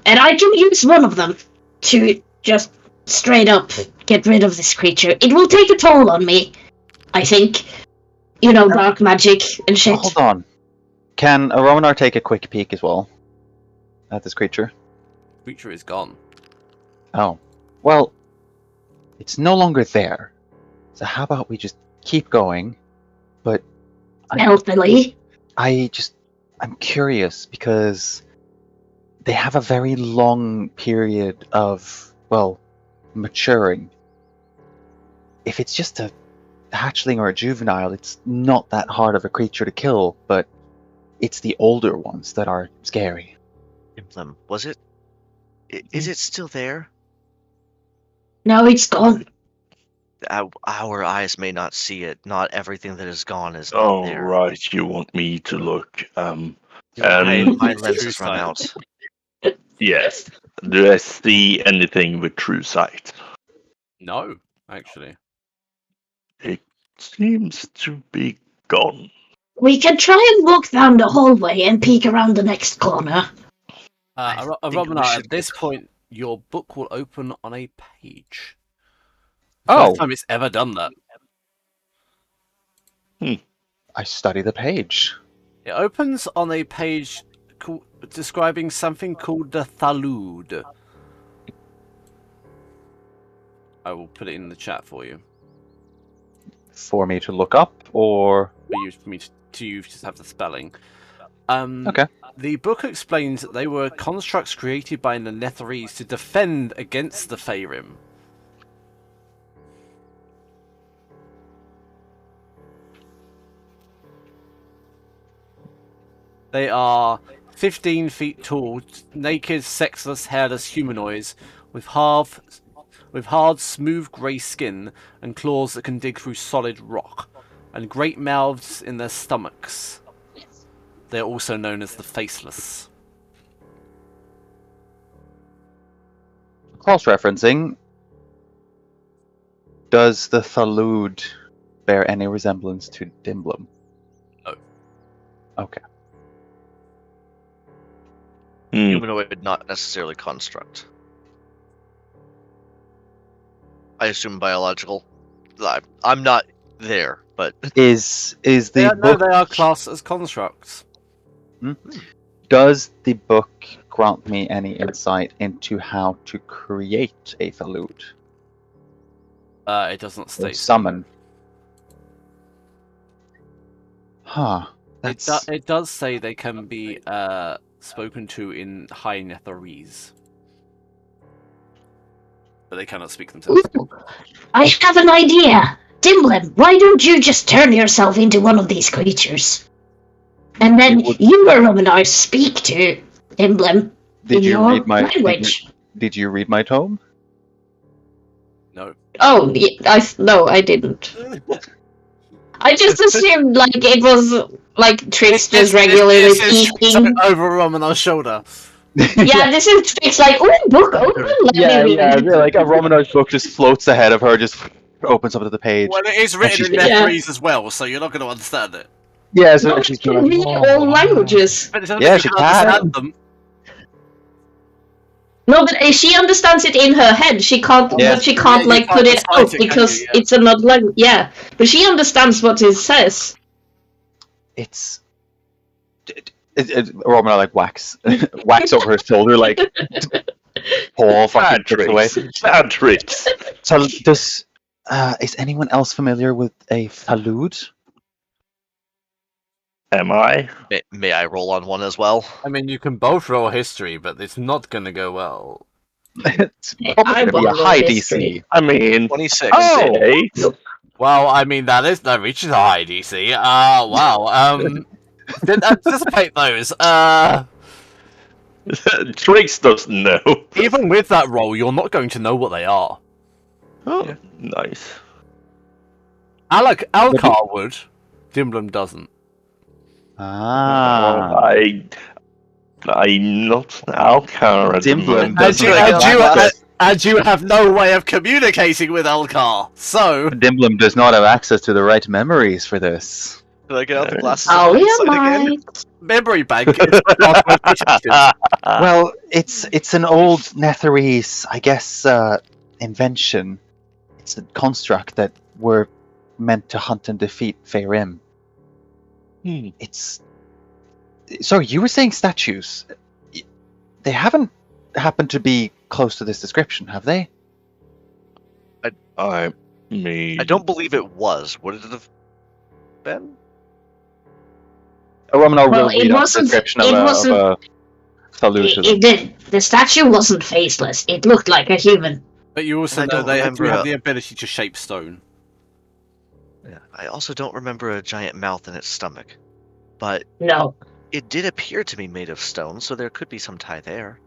I can use one of them to just straight up get rid of this creature. It will take a toll on me, I think. You know, dark magic and shit. Hold on. Can Aromanar take a quick peek as well at this creature? Creature is gone. Oh. Well, it's no longer there. So how about we just keep going? But Healthily. I'm curious because they have a very long period of, well, maturing. If it's just a hatchling or a juvenile, it's not that hard of a creature to kill, but it's the older ones that are scary. Emblem, was it? Is it still there? No, it's gone. Our eyes may not see it. Not everything that is gone is not there. Right, you want me to look. My And lenses run out. yes, do I see anything with true sight? No, actually. It seems to be gone. We can try and walk down the hallway and peek around the next corner. I think we Romanar, should at this get- point, your book will open on a page. Oh. First time it's ever done that. I study the page. It opens on a page describing something called the Thalud. I will put it in the chat for you. For me to look up, or... For me to you just have the spelling. Okay. The book explains that they were constructs created by the Netherese to defend against the Faerun. They are 15 feet tall, naked, sexless, hairless humanoids with hard, smooth grey skin and claws that can dig through solid rock, and great mouths in their stomachs. They are also known as the Faceless. Cross-referencing, does the Thalud bear any resemblance to Dimblum? No. Okay. Humanoid, not necessarily construct. I assume biological. I'm not there, but Is the book... they are classed as constructs. Does the book grant me any insight into how to create a Thalud? It does not Or state. summon? Huh. That's... It does say they can be spoken to in High Netherese, but they cannot speak themselves. Ooh, I have an idea. Dimblem, why don't you just turn yourself into one of these creatures? And then you, Romanar, speak to Dimblem in your language. Did you read my tome? No. Oh, no, I didn't. I just assumed like it was like Trix just regularly speaking. Over Romanar's shoulder. Yeah, this is Trix like, oh, book open, let me read. Like a Romanov's book just floats ahead of her, just... opens up to the page. Well, it is written in she's- Nepalese as well, so you're not going to understand it. Yeah, No, so she she's can going read like, all languages. But it's Yeah, you she can can. understand them. No, but she understands it in her head. She can't, Yeah. but she can't Yeah, you like can't put it recite out it, can because you? Yeah. it's another language. Yeah, but she understands what it says. it's Romana like whacks over her shoulder like Paul fucking trips away. Bad tricks. So does is anyone else familiar with a falud? Am I? May I roll on one as well? I mean, you can both roll history, but it's not going to go well. It's I probably gonna be a wanna high roll DC. history. I mean, 26. oh, 8. Well, I mean, that reaches a high DC. Wow. Didn't anticipate those. Tricks doesn't know. Even with that roll, you're not going to know what they are. Oh, nice. Alcar would. Dimblum doesn't. Ah. I'm not Alcar at the Dimblum moment. doesn't And you have no way of communicating with Alcar, so... Dimblum does not have access to the right memories for this. Did I get out the glasses? Oh, of yeah, hindsight again? Memory bank is Well, it's an old Netherese, I guess, invention. It's a construct that we're meant to hunt and defeat Feyrim. It's... Sorry, you were saying statues. They haven't happened to be close to this description, have they? I mean, I don't believe it was. Would it have been? Roman, I'll Well, read it out the wasn't- description it of wasn't- a Falud to them. It did. The statue wasn't faceless. It looked like a human. But you also I know don't they remember have a- the ability to shape stone. Yeah. I also don't remember a giant mouth in its stomach. But No. it did appear to be made of stone, so there could be some tie there.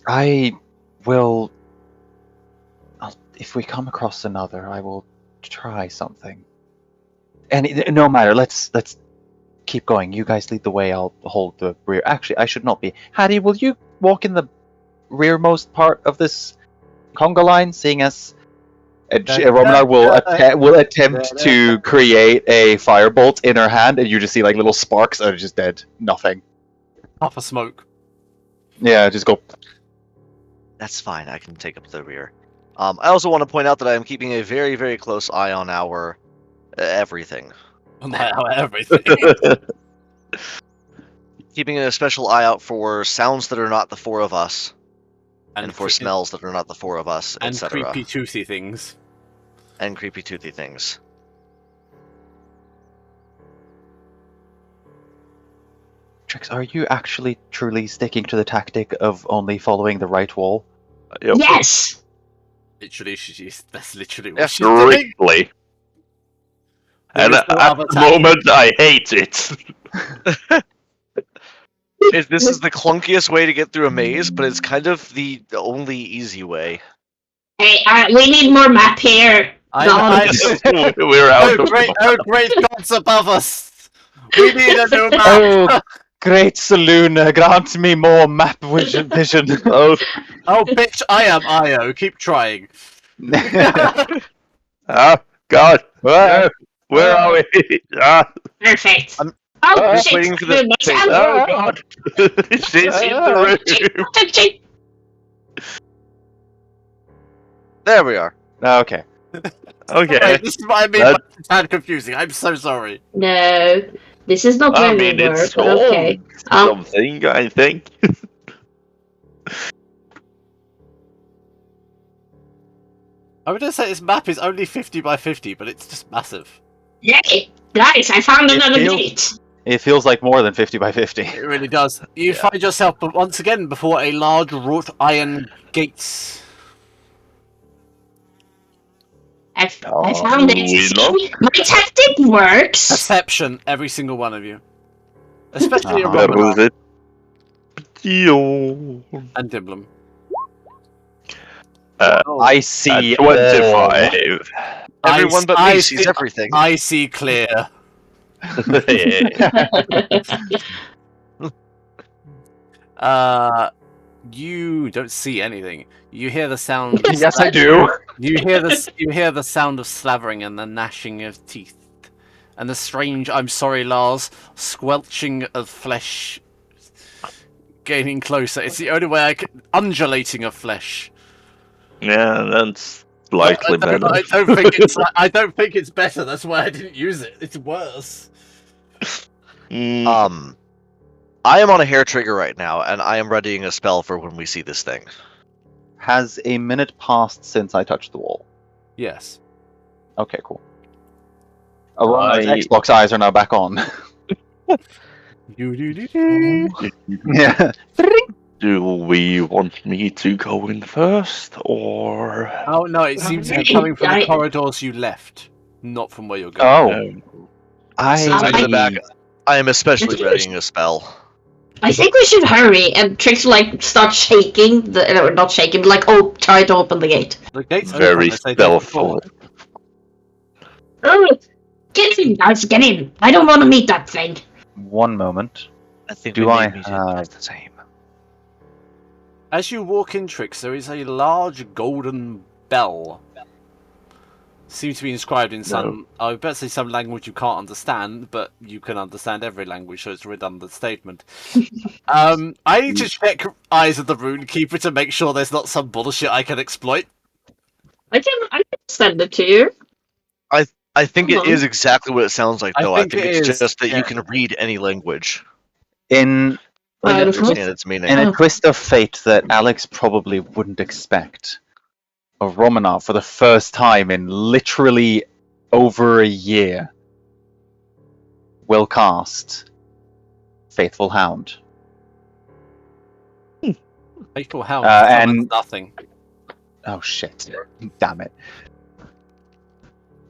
I will... if we come across another, I will try something. And no matter, let's keep going. You guys lead the way, I'll hold the rear. Actually, I should not be. Hattie, will you walk in the rearmost part of this conga line, seeing as Romana will attempt to create a firebolt in her hand, and you just see like little sparks and just dead. Nothing. Puff of smoke. Yeah, just go. That's fine. I can take up the rear. I also want to point out that I am keeping a very, very close eye on our everything. Everything. Keeping a special eye out for sounds that are not the four of us, and for cre- smells that are not the four of us, and etc. creepy toothy things. And creepy toothy things. Trix, are you actually truly sticking to the tactic of only following the right wall? yep, Yes. Literally, that's literally what Yes, she's doing. strictly. There And is no at other the tactic. moment, I hate it. This is the clunkiest way to get through a maze, but it's kind of the only easy way. Hey, we need more map here. We're out of Great gods above us! We need a new map! Oh, great saloon, grant me more map vision. Oh, Oh, bitch, I am Io. Keep trying. ah, God. Where are we? Ah, Perfect. I'm- Oh, just shit. waiting for the- It's oh, oh, God. She's in the room. There we are. Okay. Okay. Wait, this is what I mean by it's tad confusing. I'm so sorry. No, this is not I where mean, we were, it's but okay. something, I think. I would just say this map is only 50 by 50, but it's just massive. Yay! Guys, I found It another feels- gate. It feels like more than 50 by 50. It really does. You Yeah. find yourself once again before a large wrought iron gate. I found it. we know. See? My tactic works. Perception, every single one of you. Especially a Uh-huh. That was Romana it. Yo. and Dimblum. I see. 25. Everyone but me sees everything. I see clear. You don't see anything. You hear the sound. Yes, I do. You hear the sound of slavering and the gnashing of teeth, and the strange "I'm sorry, Lars" squelching of flesh gaining closer. It's the only way I can undulating of flesh. Yeah, that's slightly better. I don't think it's better. That's why I didn't use it. It's worse. Mm, I am on a hair trigger right now, and I am readying a spell for when we see this thing. Has a minute passed since I touched the wall? Yes. Okay, cool. Arona's Xbox eyes are now back on. Yeah. do we want me to go in first, or? Oh no! It seems to be coming from the corridors you left, not from where you're going. Oh, To the back. I am especially readying a spell. I think we should hurry and Trix like start shaking not shaking, but like try to open the gate. The gate's Very open, stealthful. Oh, get in, guys, get in. I don't want to meet that thing. One moment. I think Do we I may be have- the same. As you walk in, Trix, there is a large golden bell. Seems to be inscribed in some, I would better say some language you can't understand, but you can understand every language, so it's a redundant statement. I need to check Eyes of the Rune Keeper to make sure there's not some bullshit I can exploit. I can send it to you. I think it is exactly what it sounds like, though. I think it's is, just that yeah. you can read any language In and Wonderful. understand its meaning. in a twist of fate that Alex probably wouldn't expect, of Romanov for the first time in literally over a year will cast Faithful Hound. Faithful Hound and- nothing. Oh shit. Damn it.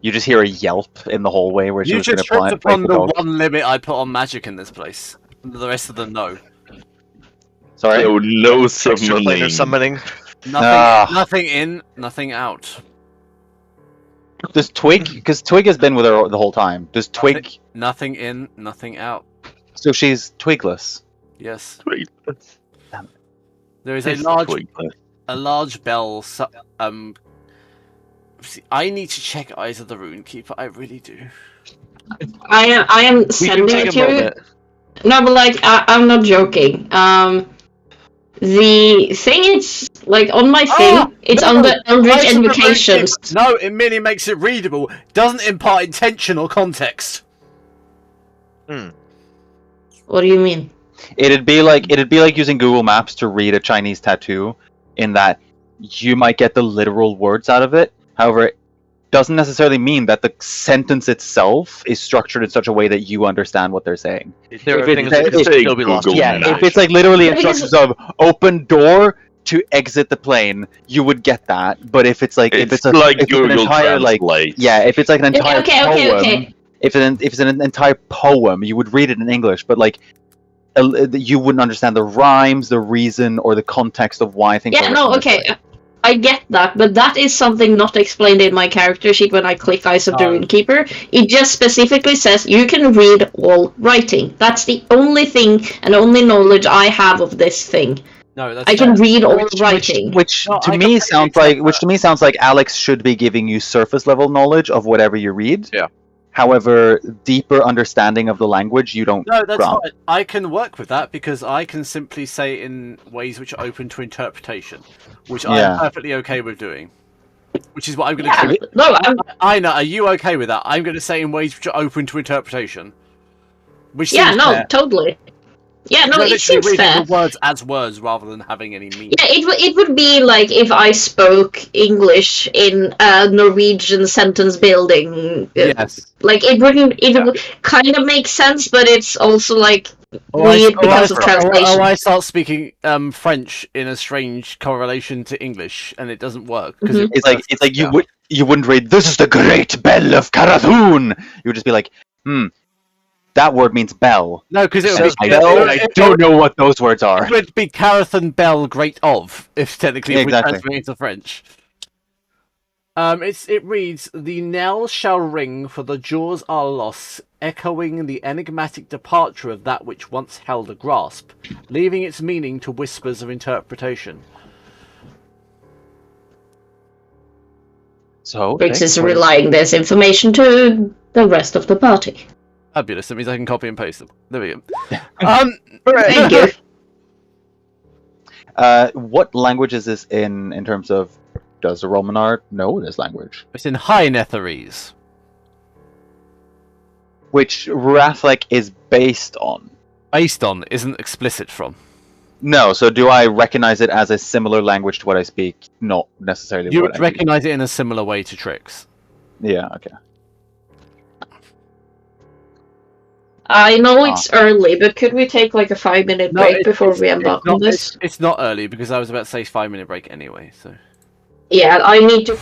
You just hear a yelp in the hallway where she You was going to just apply tripped upon the Faithful Dog. one limit I put on magic in this place. The rest of them no. Sorry? So no Extra planar summoning. summoning. Nothing in, nothing out. Does Twig, because Twig has been with her the whole time, does Twig, Nothing in, nothing out. so she's Twigless? Yes. Wait, There is a it's large bell. See, I need to check Eyes of the Rune Keeper. I really do. I am We can sending take it a to you. moment. No, but like I'm not joking. The thing is like on my thing. It's no! under Eldritch Eyes of the Rune Invocations. Keeper- No, it merely makes it readable. Doesn't impart intention or context. What do you mean? It'd be like using Google Maps to read a Chinese tattoo, in that you might get the literal words out of it. However, it doesn't necessarily mean that the sentence itself is structured in such a way that you understand what they're saying. There If are it- things if that can it- still be lost. Google in Yeah, Maps. if it's like literally Yeah, because- instructions of open door to exit the plane, you would get that. But if it's like It's if like if it's an Google entire Translate. if it's like an entire poem, Okay. if it's an entire poem, you would read it in English, but like you wouldn't understand the rhymes, the reason, or the context of why things. Yeah, are no, written this okay. way. I get that, but that is something not explained in my character sheet when I click Eyes of the Oh. Rune Keeper. It just specifically says you can read all writing. That's the only thing and only knowledge I have of this thing. No, that's I can fair. read all writing. Which No, to I me completely sounds accept like Alex should be giving you surface level knowledge of whatever you read. Yeah. However, deeper understanding of the language you don't. No, that's grant. fine. I can work with that because I can simply say in ways which are open to interpretation, which Yeah. I'm perfectly okay with doing. Which is what I'm going to Yeah, do. no, I know. Are you okay with that? I'm going to say in ways which are open to interpretation. Which yeah, seems no, fair. totally. Yeah, no, You're it literally seems reading fair. the words as words rather than having any meaning. Yeah, it would be like if I spoke English in a Norwegian sentence building. Yes. Like it would kind of make sense, but it's also like Or I, weird or I because of start- translation. or I start speaking French in a strange correlation to English, and it doesn't work. 'cause Mhm. It's like yeah. you wouldn't read "This is the great bell of Karathun." You would just be like, that word means bell. No, because it would Says be bell. I don't know what those words are. It would be Carathan Bell Great of, if technically if Exactly. we translate it to French. It reads, "The knell shall ring, for the jaws are lost, echoing the enigmatic departure of that which once held a grasp, leaving its meaning to whispers of interpretation." So Briggs is what relaying this information to the rest of the party. Fabulous. That means I can copy and paste them. There we go. Thank you. What language is this in terms of? Does the Romanar know this language? It's in High Netherese. Which Rathek is based on? Based on isn't explicit from. No, so do I recognize it as a similar language to what I speak? Not necessarily. You what would I speak. recognize it in a similar way to Trix. Yeah, okay. I know it's early, but could we take like a 5-minute break before we embark on this? It's not early because I was about to say 5-minute break anyway. So Yeah, I need to.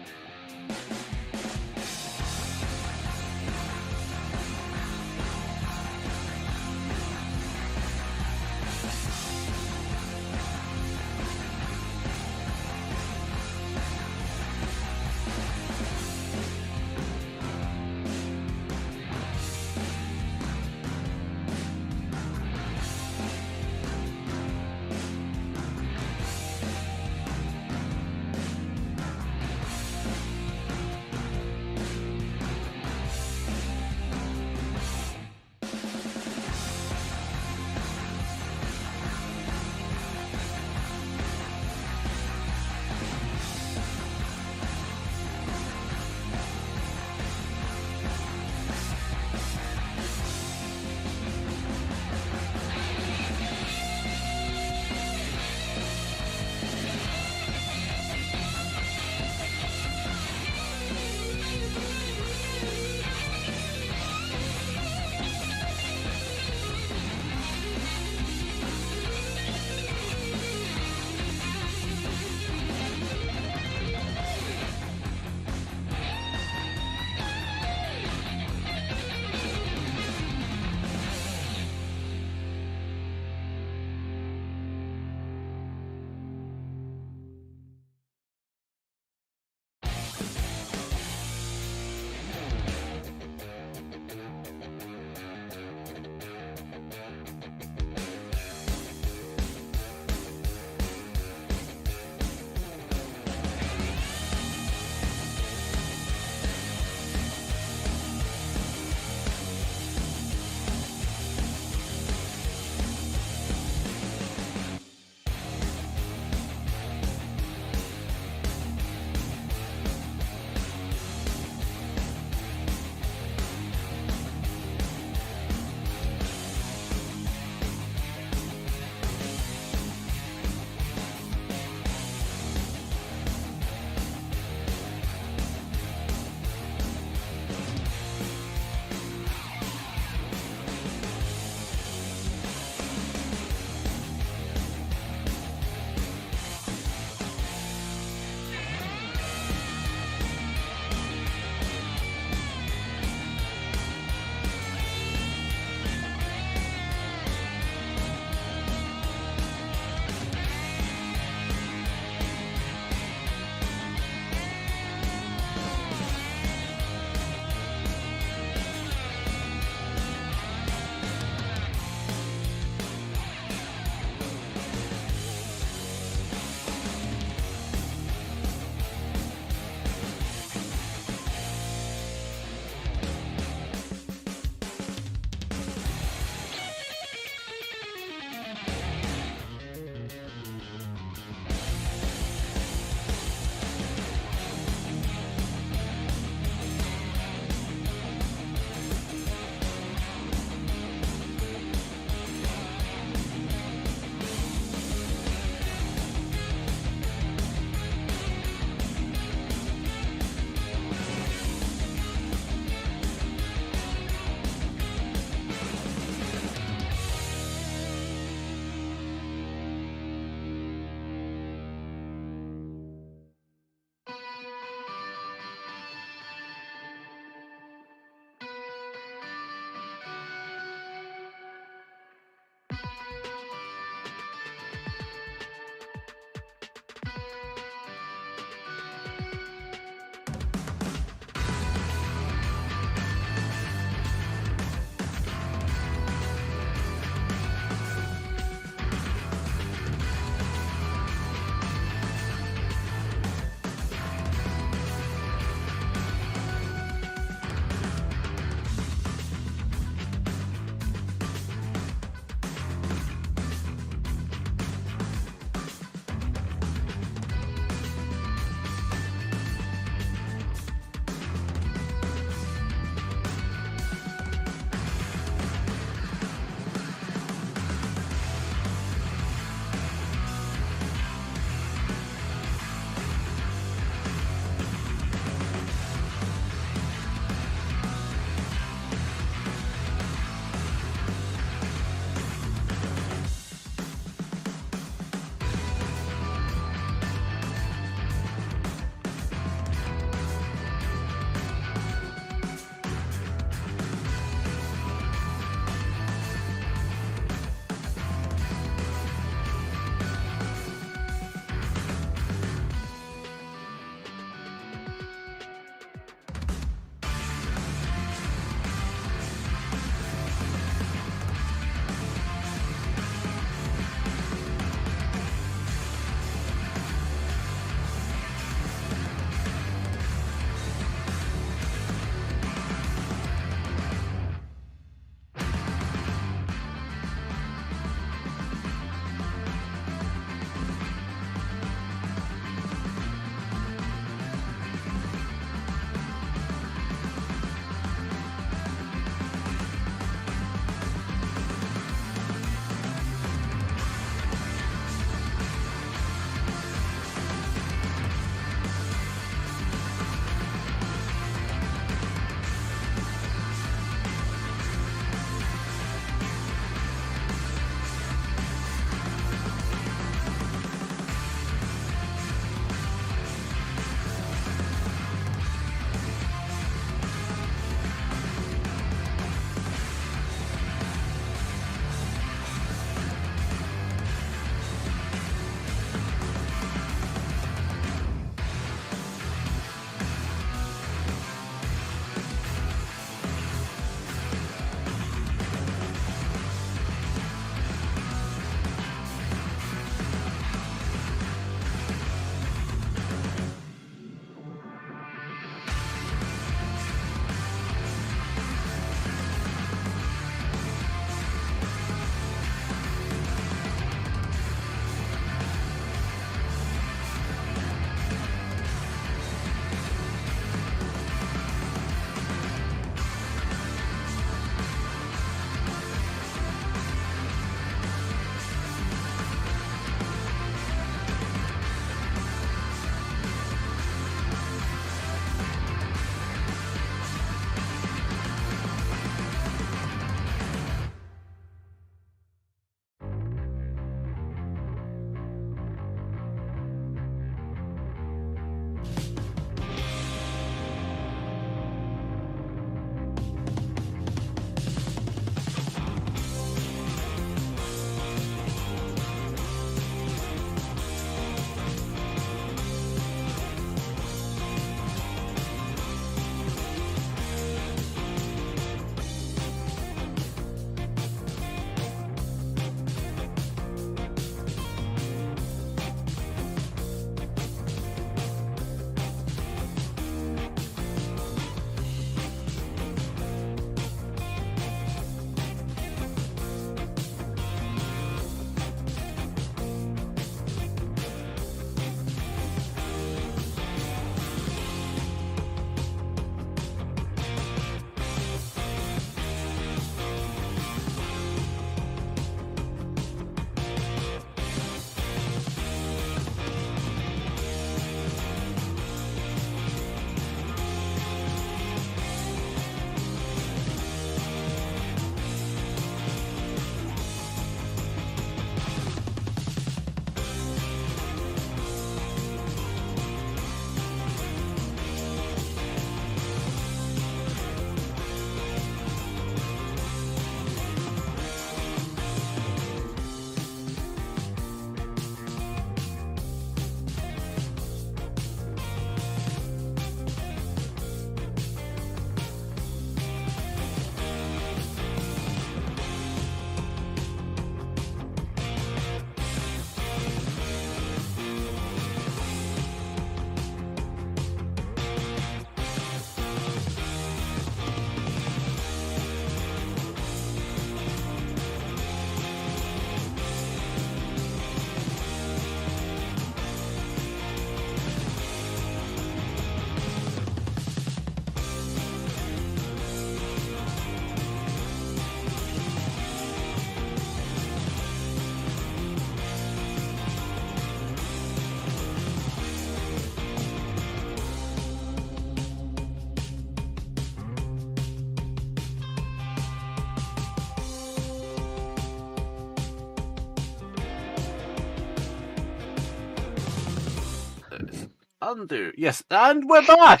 Undo. Yes, and we're back.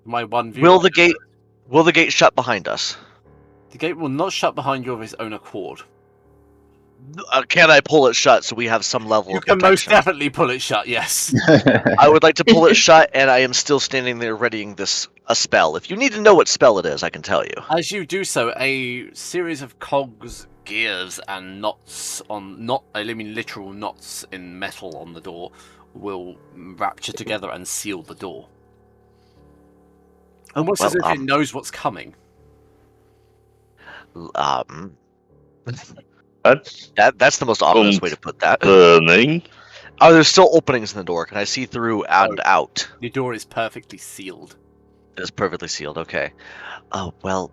My one view. Will the gate shut behind us? The gate will not shut behind you of its own accord. Can I pull it shut so we have some level You of can most protection? definitely pull it shut. Yes. I would like to pull it shut, and I am still standing there readying a spell. If you need to know what spell it is, I can tell you. As you do so, a series of cogs, gears, and knots literal knots in metal on the door will rapture together and seal the door. Almost as if it knows what's coming. That's the most obvious way to put that. Burning. Oh, there's still openings in the door. Can I see through and out? The door is perfectly sealed. It's perfectly sealed. Okay. Oh well,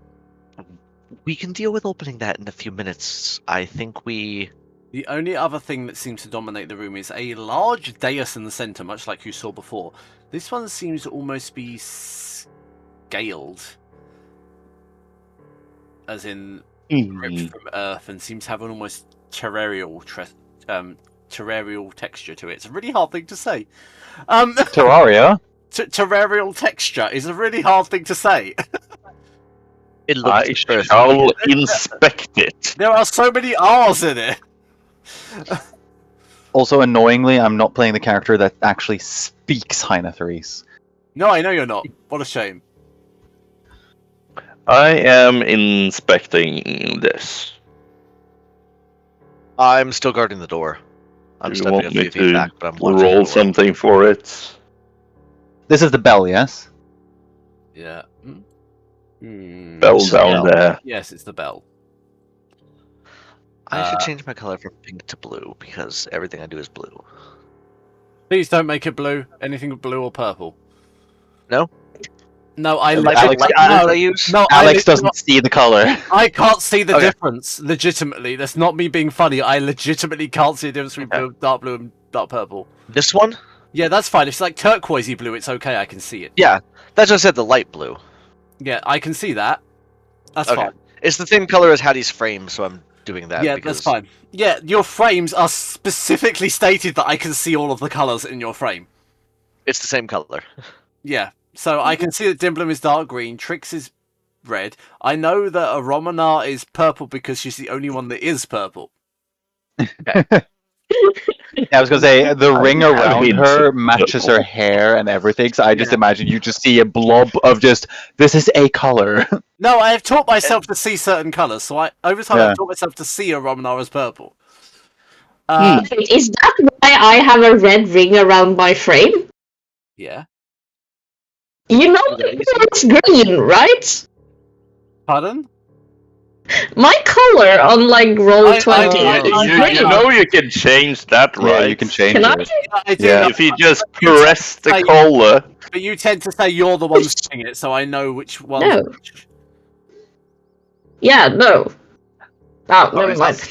we can deal with opening that in a few minutes. I think we. The only other thing that seems to dominate the room is a large dais in the center, much like you saw before. This one seems to almost be scaled, as in ripped from earth, and seems to have an almost terrestrial texture to it. It's a really hard thing to say. Terraria? Terrestrial texture is a really hard thing to say. It I looks shall inspect it. There are so many R's in it. Also, annoyingly, I'm not playing the character that actually speaks Hynethrees. No, I know you're not. What a shame. I am inspecting this. I'm still guarding the door. I'm Do you stepping want a me few feet to back, but I'm watching the roll door. something for it? This is the bell, yes? Yeah. Bell down there. Yes, it's the bell. I should change my color from pink to blue because everything I do is blue. Please don't make it blue. Anything blue or purple. No? No, I Like Alex- the light colors I use? no, Alex doesn't see the color. I can't see the Okay. difference. Legitimately, that's not me being funny. I legitimately can't see the difference between dark blue and dark purple. This one? Yeah, that's fine. If it's like turquoisey blue, it's okay. I can see it. Yeah, that's what I said. The light blue. Yeah, I can see that. That's Okay. fine. It's the same color as Hattie's frame, so I'm doing that. Yeah, because... that's fine. Yeah, your frames are specifically stated that I can see all of the colors in your frame. It's the same color. Yeah, so I can see that Dimbloom is dark green, Trix is red. I know that Aromanar is purple because she's the only one that is purple. I was gonna say the ring around mean, her matches her hair and everything, so I just imagine you just see a blob of just this is a color. No, I have taught myself to see certain colors, so over time Yeah. I've taught myself to see Aromanar as purple. Is that why I have a red ring around my frame? Yeah. You know it's green, right? Pardon? My color on like roll I- 20 I- is You green. know you can change that, Yeah, right? you can change Can I? it. Yeah, I do. Yeah. If you just press the color. But you tend to say you're the one saying it, so I know which one. No. Yeah, no. Oh, never mind.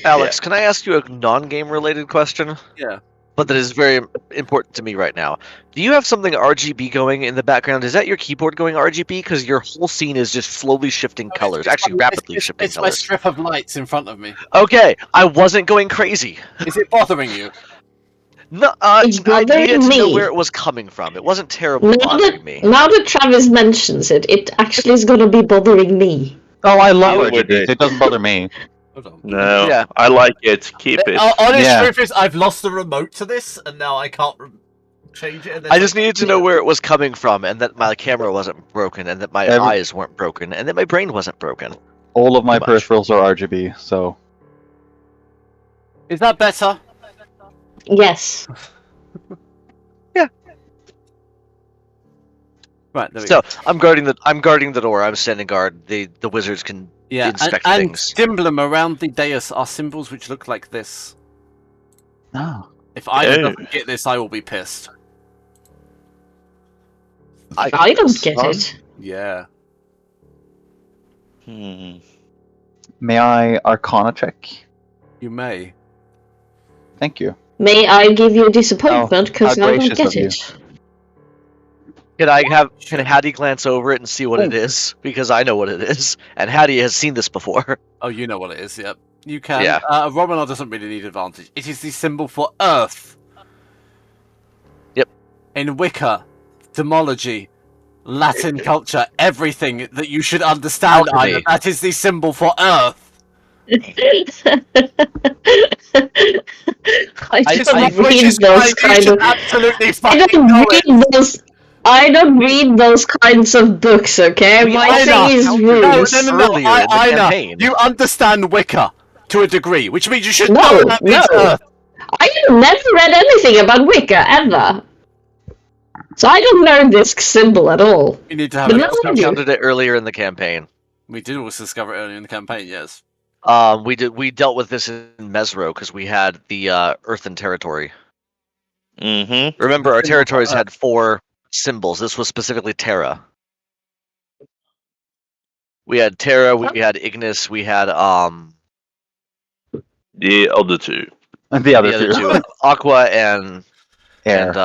Alex, can I ask you a non-game related question? Yeah. But that is very important to me right now. Do you have something RGB going in the background? Is that your keyboard going RGB? Because your whole scene is just slowly shifting colors, actually rapidly shifting It's my colors. strip of lights in front of me. Okay, I wasn't going crazy. Is it bothering you? No, It's I bothering needed to know me. where it was coming from. It wasn't terribly Now bothering me. that Travis mentions it, it actually is gonna be bothering me. Oh, I love Deal with RGB, so it doesn't bother me. Hold on. No, Yeah. I like it. Keep it. Honest Yeah. truth is, I've lost the remote to this, and now I can't change it. And then I just needed to know where it was coming from, and that my camera wasn't broken, and that my Every- eyes weren't broken, and that my brain wasn't broken. All of my Too much. peripherals are RGB, so Is that better? Yes. Right. There we So go. I'm guarding the door. I'm standing guard. The wizards can Yeah, inspect and things. Dimblum around the dais are symbols which look like this. oh. If I Oh. don't get this, I will be pissed. I don't get it. Yeah. May I Arcana check? You may. Thank you. May I give you disappointment because how I don't gracious get of you. it. Can Hattie glance over it and see what it is? Because I know what it is, and Hattie has seen this before. Oh, you know what it is. Yep. You can. Yeah. Romanar doesn't really need advantage. It is the symbol for Earth. Yep. In Wicca, demology, Latin culture, everything that you should understand, Alchemy. Ina, that is the symbol for Earth. I It's don't like, which read is those why you kind should of. absolutely I fucking don't know read it. those. I don't read those kinds of books. Okay, my Ina, thing is no, rules. earlier in the Ina, campaign. you understand Wicca to a degree, which means you should No, know that means no. Earth. I have never read anything about Wicca ever, so I don't know this symbol at all. We need to have But a no, We encountered it earlier in the campaign. We did also discover it earlier in the campaign, yes. We dealt with this in Mesro because we had the Earthen territory. Mm-hmm. Remember, our territories had 4 symbols. This was specifically Terra. We had Terra, we had Ignis, we had The other 2. The other two. Aqua and Air. and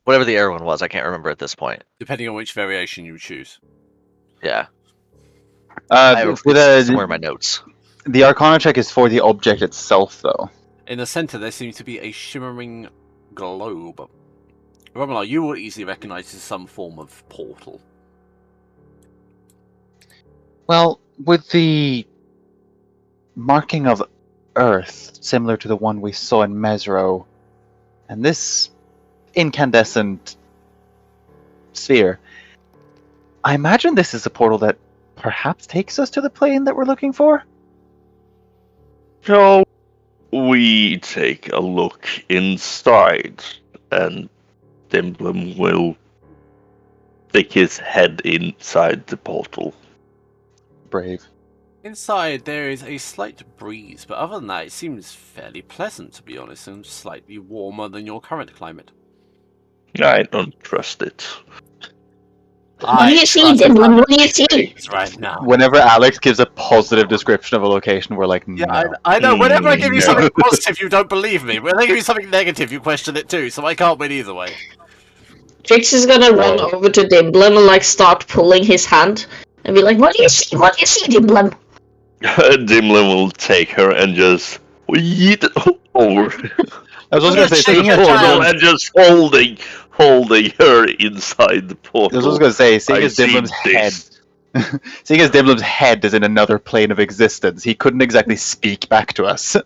whatever the air one was. I can't remember at this point. Depending on which variation you choose. Yeah, I have with it somewhere in my notes. the Arcana check is for the object itself, though. In the center, there seems to be a shimmering globe. Romular, you will easily recognize this as some form of portal. Well, with the marking of Earth, similar to the one we saw in Mesro, and this incandescent sphere, I imagine this is a portal that perhaps takes us to the plane that we're looking for? Shall we take a look inside, and Dimblem will stick his head inside the portal. Brave. Inside, there is a slight breeze, but other than that, it seems fairly pleasant, to be honest, and slightly warmer than your current climate. I don't trust it. What do you see, Dimblem? What do you see? Right now. Whenever Alex gives a positive description of a location, we're like, no. Yeah, I know. Whenever I give you No. something positive, you don't believe me. When I give you something negative, you question it too. So I can't win either way. Trix is gonna run over to Dimblem and like start pulling his hand and be like, "What do you see? What do you see, Dimblem?" Dimblem will take her and just yeet over I was also going to say, seeing the as portal Dimblem, and just holding her inside the portal. I was also going to say, seeing I as see Dimblem's head, this. seeing as Dimblem's head is in another plane of existence, he couldn't exactly speak back to us.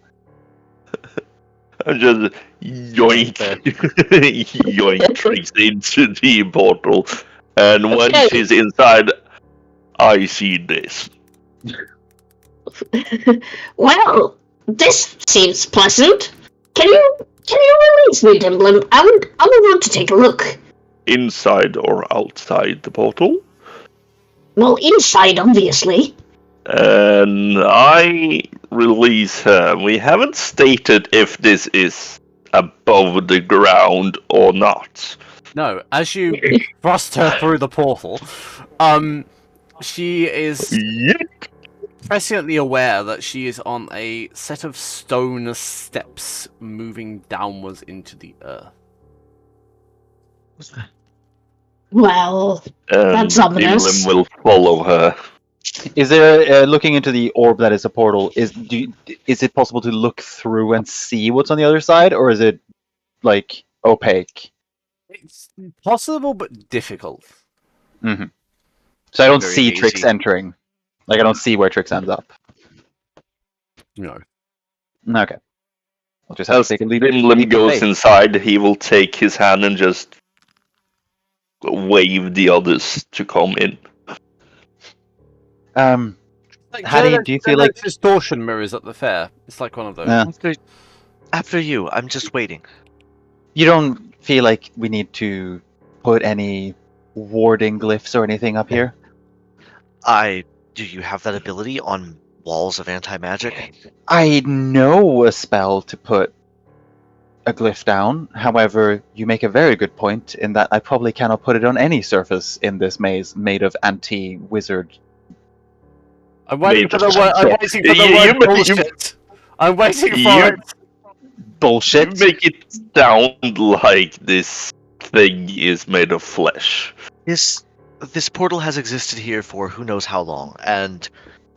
And just yoink, yoink Trix into the portal. And when Okay. she's inside, I see this. Well, this seems pleasant. Can you release me, Dimblem? I would want to take a look. Inside or outside the portal. Well, inside, obviously. And I release her. We haven't stated if this is above the ground or not. No, as you thrust her through the portal, she is Yep. presciently aware that she is on a set of stone steps moving downwards into the earth. Well, And That's ominous. Dimblem will follow her. Is there, looking into the orb that is a portal, is it possible to look through and see what's on the other side, or is it, like, opaque? It's possible but difficult. Mm-hmm. So I don't Very see hazy. Trix entering. Like, I don't see where Trix ends up. No. Okay. I'll just have As to take a lead. Dimblem goes inside, he will take his hand and just wave the others to come in. Hattie, do you feel like... distortion mirrors at the fair? It's like one of those. Yeah. After you, I'm just waiting. You don't feel like we need to put any warding glyphs or anything up here? Do you have that ability on walls of anti-magic? I know a spell to put a glyph down. However, you make a very good point in that I probably cannot put it on any surface in this maze made of anti-wizard. I'm waiting for the Maybe. word. I'm waiting for the You- word bullshit. I'm waiting for You- it. Bullshit. Make it sound like this thing is made of flesh. This portal has existed here for who knows how long, and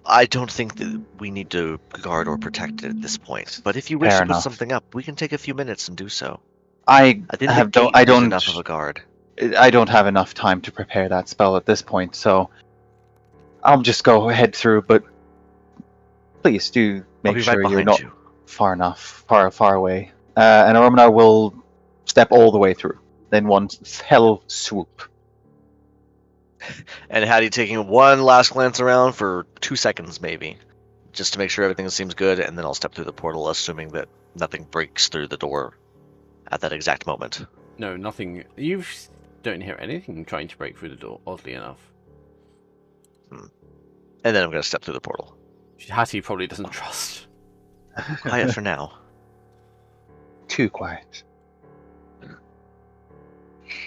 I don't think that we need to guard or protect it at this point. But if you wish Fair to put enough. something up, we can take a few minutes and do so. I I think have the don't. gate I is don't. enough of a guard. I don't have enough time to prepare that spell at this point, so I'll just go ahead through. But please do I'll make be sure right you're behind not you. far away. And Aromina will step all the way through, then one fell swoop. And Hattie taking one last glance around for 2 seconds, maybe, just to make sure everything seems good, and then I'll step through the portal, assuming that nothing breaks through the door at that exact moment. No, nothing. You don't hear anything trying to break through the door, oddly enough. And then I'm going to step through the portal. Hattie probably doesn't trust. Quiet for now. Too quiet.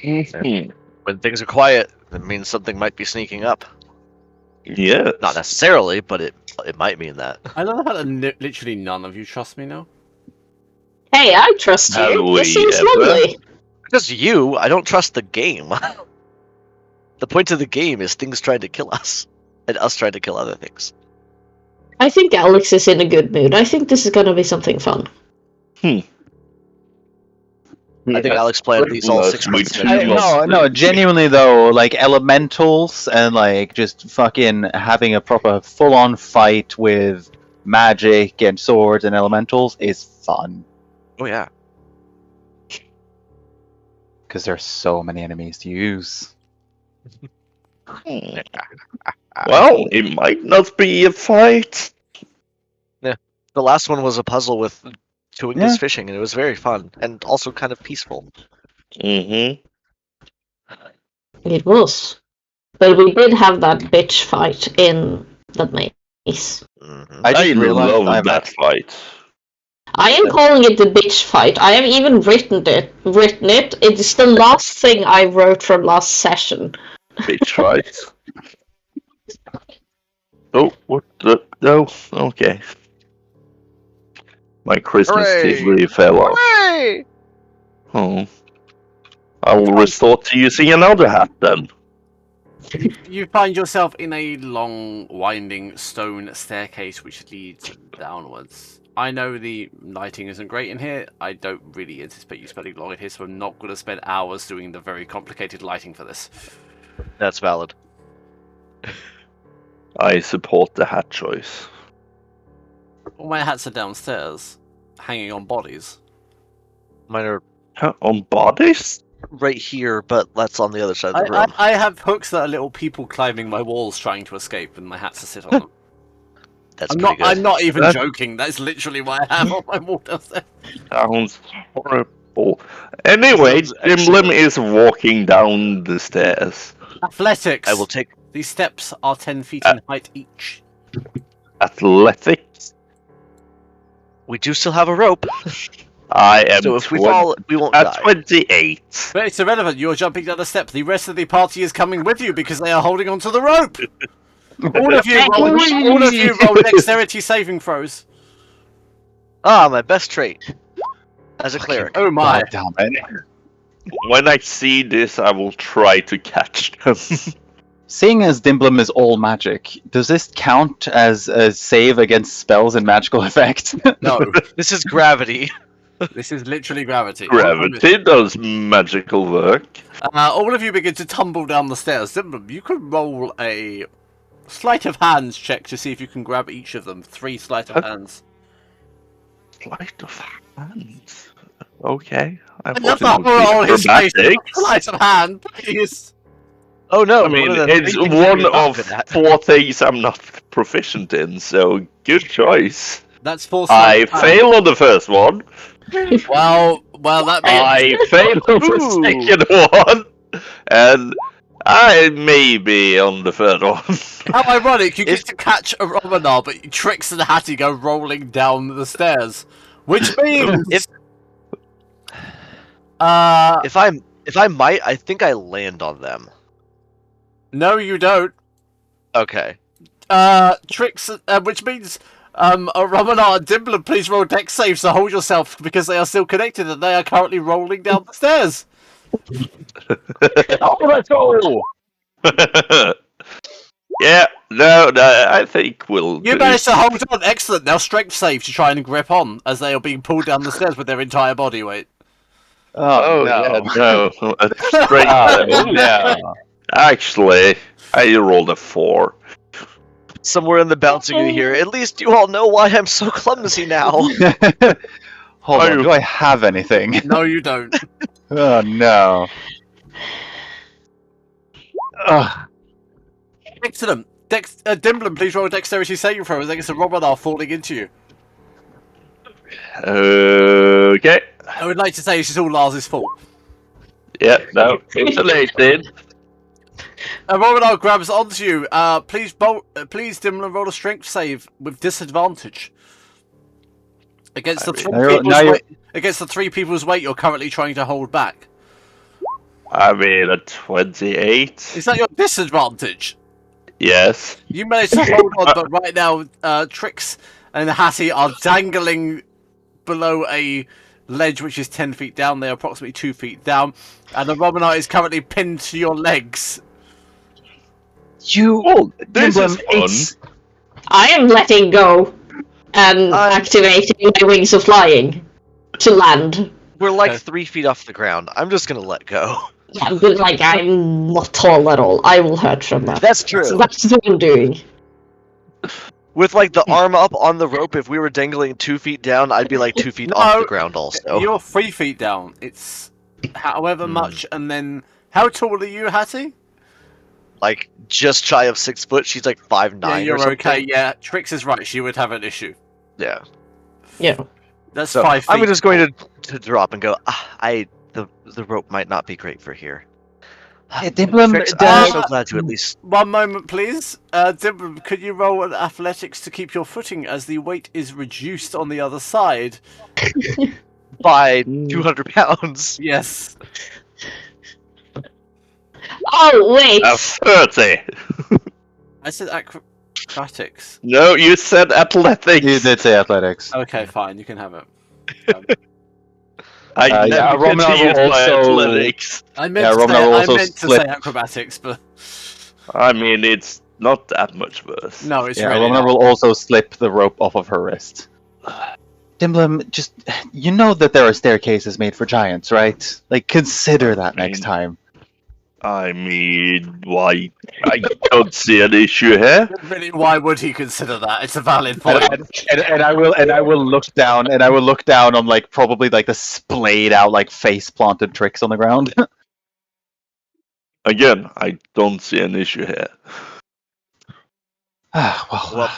Mhm. When things are quiet, it means something might be sneaking up. Yes. Not necessarily, but it might mean that. I love how literally none of you trust me now. Hey, I trust Have you. we This seems ever? lovely. Just you, I don't trust the game. The point of the game is things trying to kill us, and us trying to kill other things. I think Alex is in a good mood. I think this is gonna be something fun. I think Alex planned these all 6 months ago. No, genuinely though, like elementals and like just fucking having a proper full-on fight with magic and swords and elementals is fun. Oh yeah. Because there's so many enemies to use. Well, it might not be a fight. The last one was a puzzle with Chewingus Yeah. fishing, and it was very fun, and also kind of peaceful. Mm-hmm. It was. But we did have that bitch fight in the maze. Mhm. I just realized love I'm that fight. I am calling it the bitch fight. I have even written it. It's the last thing I wrote from last session. Bitch fight. Oh, what the? No, okay. My Christmas Hooray! tree fell off. Hooray! Oh. I will resort to using another hat then. You find yourself in a long, winding stone staircase which leads downwards. I know the lighting isn't great in here. I don't really anticipate you spending long in here, so I'm not going to spend hours doing the very complicated lighting for this. That's valid. I support the hat choice. All my hats are downstairs, hanging on bodies. Mine are Huh, on bodies? right here, but that's on the other side of the room. I have hooks that are little people climbing my walls trying to escape, and my hats are sit on them. That's I'm pretty not. good. I'm not even That- joking. That's literally what I have on my wall downstairs. Sounds horrible. Anyway, Sounds Jim excellent. Lim is walking down the stairs. Athletics. I will take. These steps are 10 feet in height each. Athletics. We do still have a rope, I am so if we fall, we won't at die. 28. But it's irrelevant. You're jumping down the step. The rest of the party is coming with you because they are holding onto the rope. All of you roll dexterity saving throws. Ah, my best trait as a cleric. Oh my! God damn it. When I see this, I will try to catch them. Seeing as Dimblum is all magic, does this count as a save against spells and magical effects? No, This is gravity. this is literally gravity. Gravity does magical work. All of you begin to tumble down the stairs. Dimblum, you can roll a sleight of hands check to see if you can grab each of them. 3 sleight of hands. Sleight of hand. Okay. I Another thought it would be roll his face. acrobatics. Sleight of hand, please. Oh no! I mean, one of the it's things one we're not of good at. 4 things I'm not proficient in, so good choice. That's 4 sleight I of hand. fail on the first one. Well, that means I fail on the Ooh. second one. And I may be on the third one. how ironic. You get to catch a Romanar, but Trix and Hattie go rolling down the stairs, which means If I might, I think I land on them. no, you don't. Okay. Trix, which means Romanar and Dimblum, please roll dex saves to hold yourself because they are still connected and they are currently rolling down the stairs. Oh, let's go! Yeah, No, I think we'll. You managed to hold on. Excellent. Now strength save to try and grip on as they are being pulled down the stairs with their entire body weight. Oh, Oh no. yeah, no, straight. Oh, no. Actually, I rolled a 4. Somewhere in the bouncing you hear, at least you all know why I'm so clumsy now. Hold on, do I have anything? No, you don't. Oh, no. Ugh. Excellent. Dimblin, please roll a dexterity saving throw as against a Romanar falling into you. Okay. I would like to say this is all Lars' fault. Yeah, no, insulated. Romanar grabs onto you. Please, Dimblin, roll a strength save with disadvantage. Against the three people's weight you're currently trying to hold back. I mean, a 28. Is that your disadvantage? Yes. You managed to hold on, but right now, Trix and Hattie are dangling below a ledge which is 10 feet down. They are approximately 2 feet down, and the Romanar is currently pinned to your legs. Oh, this is fun. I am letting go and activating my wings of flying to land. We're like 3 feet off the ground. I'm just gonna let go. Yeah, but like I'm not tall at all. I will hurt from that. That's true. So that's what I'm doing. With like the arm up on the rope, if we were dangling 2 feet down, I'd be like 2 feet off the ground also. You're 3 feet down. It's however much, and then how tall are you, Hattie? Like just shy of 6 foot. She's like 5'9". Yeah, you're or something. okay. Yeah, Trix is right. She would have an issue. Yeah. Yeah. That's So 5 feet. I'm just going to drop and go. The rope might not be great for here. Dimblin, Trix, I'm so glad to at least. One moment, please. Dimblin, could you roll an athletics to keep your footing as the weight is reduced on the other side? By 200 pounds. Yes. Oh wait. A 30. I said acrobatics. No, you said athletics. You did say athletics. Okay, fine. You can have it. I yeah, never Romanar continued will my also- athletics. I meant, Yeah, to, Romanar say, will I also meant to slip. say acrobatics, but I mean, it's not that much worse. no, it's Yeah, really Romanar not. will also slip the rope off of her wrist. Dimblin, just you know that there are staircases made for giants, right? Like, consider that next time. I mean, why? I don't see an issue here. Really, why would he consider that? It's a valid point. And I will look down, on like probably like the splayed out like face planted Tricks on the ground. Again, I don't see an issue here. well,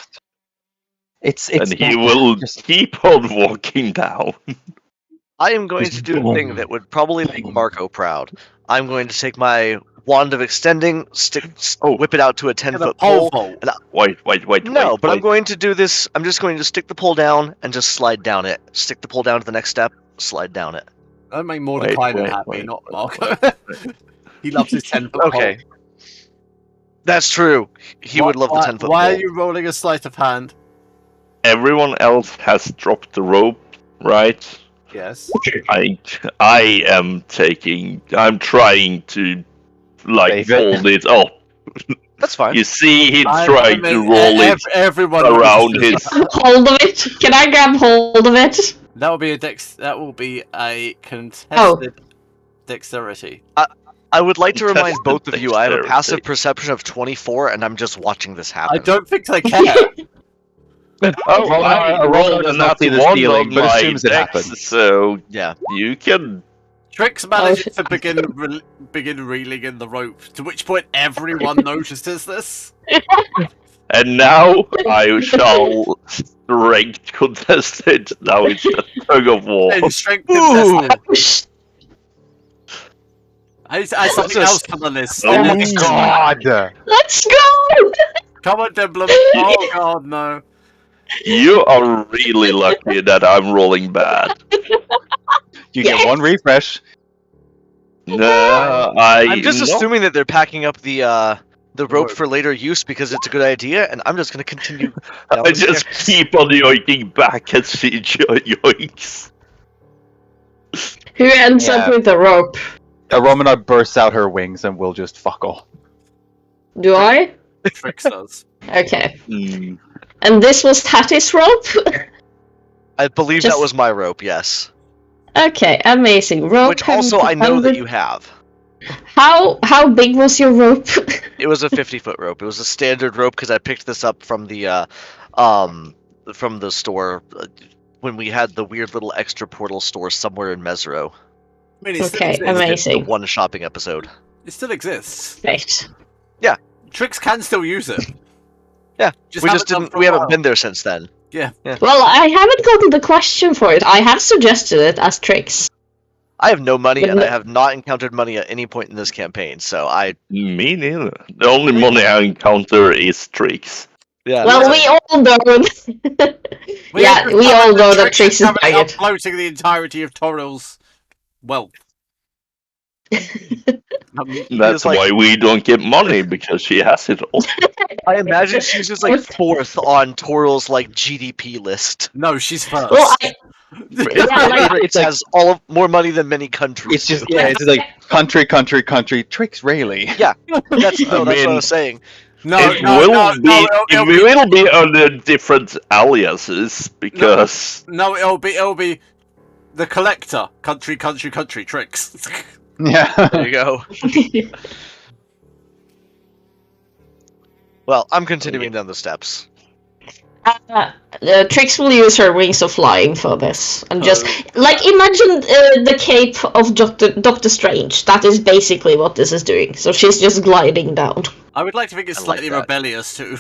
it's And he will keep on walking down. I am going to do a thing that would probably make Marco proud. I'm going to take my wand of extending, whip it out to a 10-foot pole. Wait. No, wait, but I'm wait. going to do this. I'm just going to stick the pole down and just slide down it. Stick the pole down to the next step, slide down it. That make Mordecai Wait, happy, wait. not Marco. He loves his 10-foot Okay. That's true. He would love the 10-foot pole. Why are you rolling a sleight of hand? Everyone else has dropped the rope, right? Yes. I'm trying to like Save it. hold it up. That's fine. You see him I trying mean, to roll it everyone around notices his. that. Hold of it. Can I grab hold of it? That will be a contested dexterity. I would like to remind Contested both of you, I have a dexterity. passive perception of 24, and I'm just watching this happen. I don't think they care. I rolled does a not see nat the one stealing, on but my assumes it dex, happens. so Yeah. you can. Trix manages to begin reeling in the rope, to which point everyone notices this. And now I shall strength contest it. Now it's a tug of war. And strength contested. I need to add something What's else on the list. Oh my God! Let's go! Come on, Dimblin. Oh god, no. You are really lucky that I'm rolling bad. You get one refresh. No, I'm just assuming that they're packing up the rope for later use because it's a good idea, and I'm just going to continue. down I the just stairs. keep on yoinking back as she yoinks. Who ends Yeah. up with the rope? Romanar bursts out her wings and will just fuck off. Do I? Trix does. Okay. Hmm. And this was Hattie's rope? I believe Just- that was my rope, yes. Okay, amazing. Rope. Which also I know that you have. How big was your rope? It was a 50-foot rope. It was a standard rope because I picked this up from the store when we had the weird little extra portal store somewhere in Mesro. I mean, it still Okay, exists. The amazing. one shopping episode. It still exists. Right. Trix can still use it. Yeah, Just we just done didn't. for a We haven't while. been there since then. Yeah. Well, I haven't gotten the question for it. I have suggested it as tricks. I have no money, But and no- I have not encountered money at any point in this campaign. So Me neither. The only money I encounter is tricks. yeah. Well, we all know. Yeah, we all know that Trix is buying it. Floating the entirety of Torril's wealth. That's like- why we don't get money, because she has it all. I imagine she's just like fourth on Toral's like GDP list. No, she's first. Well, It has more money than many countries. It's just it's just like country, Tricks really. That's that's what I mean- was saying. no, it no, will no, be. no, it'll be, It will be under different aliases because no, it'll be the collector. Country, Trix. Yeah. There you go. Well, I'm continuing down the steps. Trix will use her wings of flying for this, and just like imagine the cape of Doctor Strange. That is basically what this is doing. So she's just gliding down. I would like to think it's I like slightly that. rebellious too.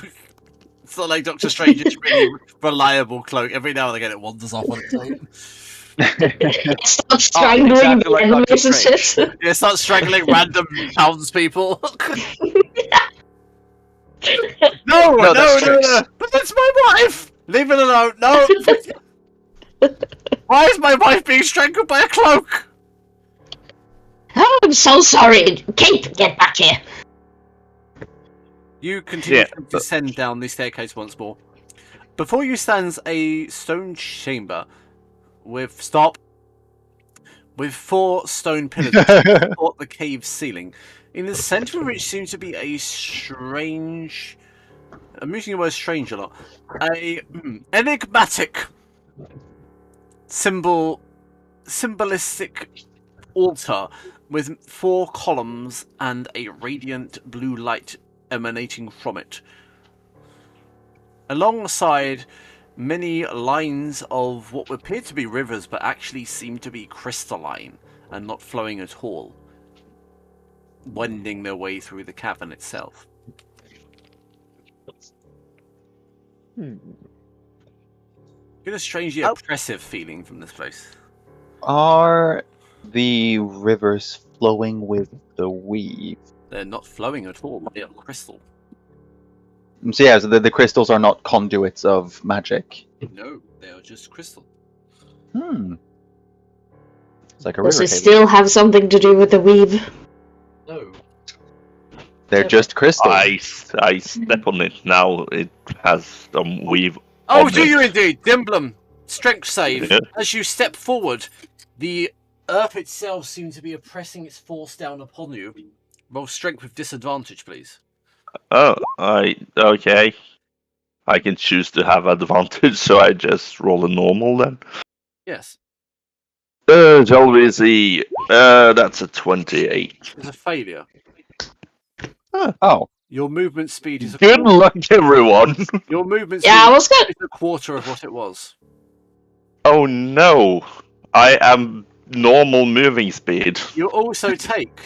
It's not like Doctor Strange's really reliable cloak. Every now and again it wanders off on its own. Start strangling exactly the like enemies Doctor and Strange. shit. Yeah, start strangling random townspeople. No, No, that's Trix. But that's my wife! Leave it alone, no! Why is my wife being strangled by a cloak? Oh, I'm so sorry. Cape, get back here. You continue Yeah, to descend down the staircase once more. Before you stands a stone chamber with four stone pillars that support the cave ceiling. In the centre of which seems to be a strange... I'm using the word strange a lot. Enigmatic symbolistic altar with 4 columns and a radiant blue light emanating from it. Alongside many lines of what appear to be rivers but actually seem to be crystalline and not flowing at all, wending their way through the cavern itself. Get a strangely oppressive feeling from this place. Are the rivers flowing with the weave? They're not flowing at all, they are crystal. So yeah, so the crystals are not conduits of magic. No, they are just crystal. It's like a Does river it cave. still have something to do with the weave? No. They're just crystals. I step on it now. It has some weave. Oh, on do it. you indeed? Dimblum, strength save. Yeah. As you step forward, the earth itself seems to be oppressing its force down upon you. Roll strength with disadvantage, please. Oh, okay. I can choose to have advantage, so I just roll a normal then. Yes. Shall we see? That's a 28. It's a failure. Oh, Your movement speed is a Good luck, everyone. Your movement Yeah, I speed was gonna. is a quarter of what it was. Oh no, I am normal moving speed. You also take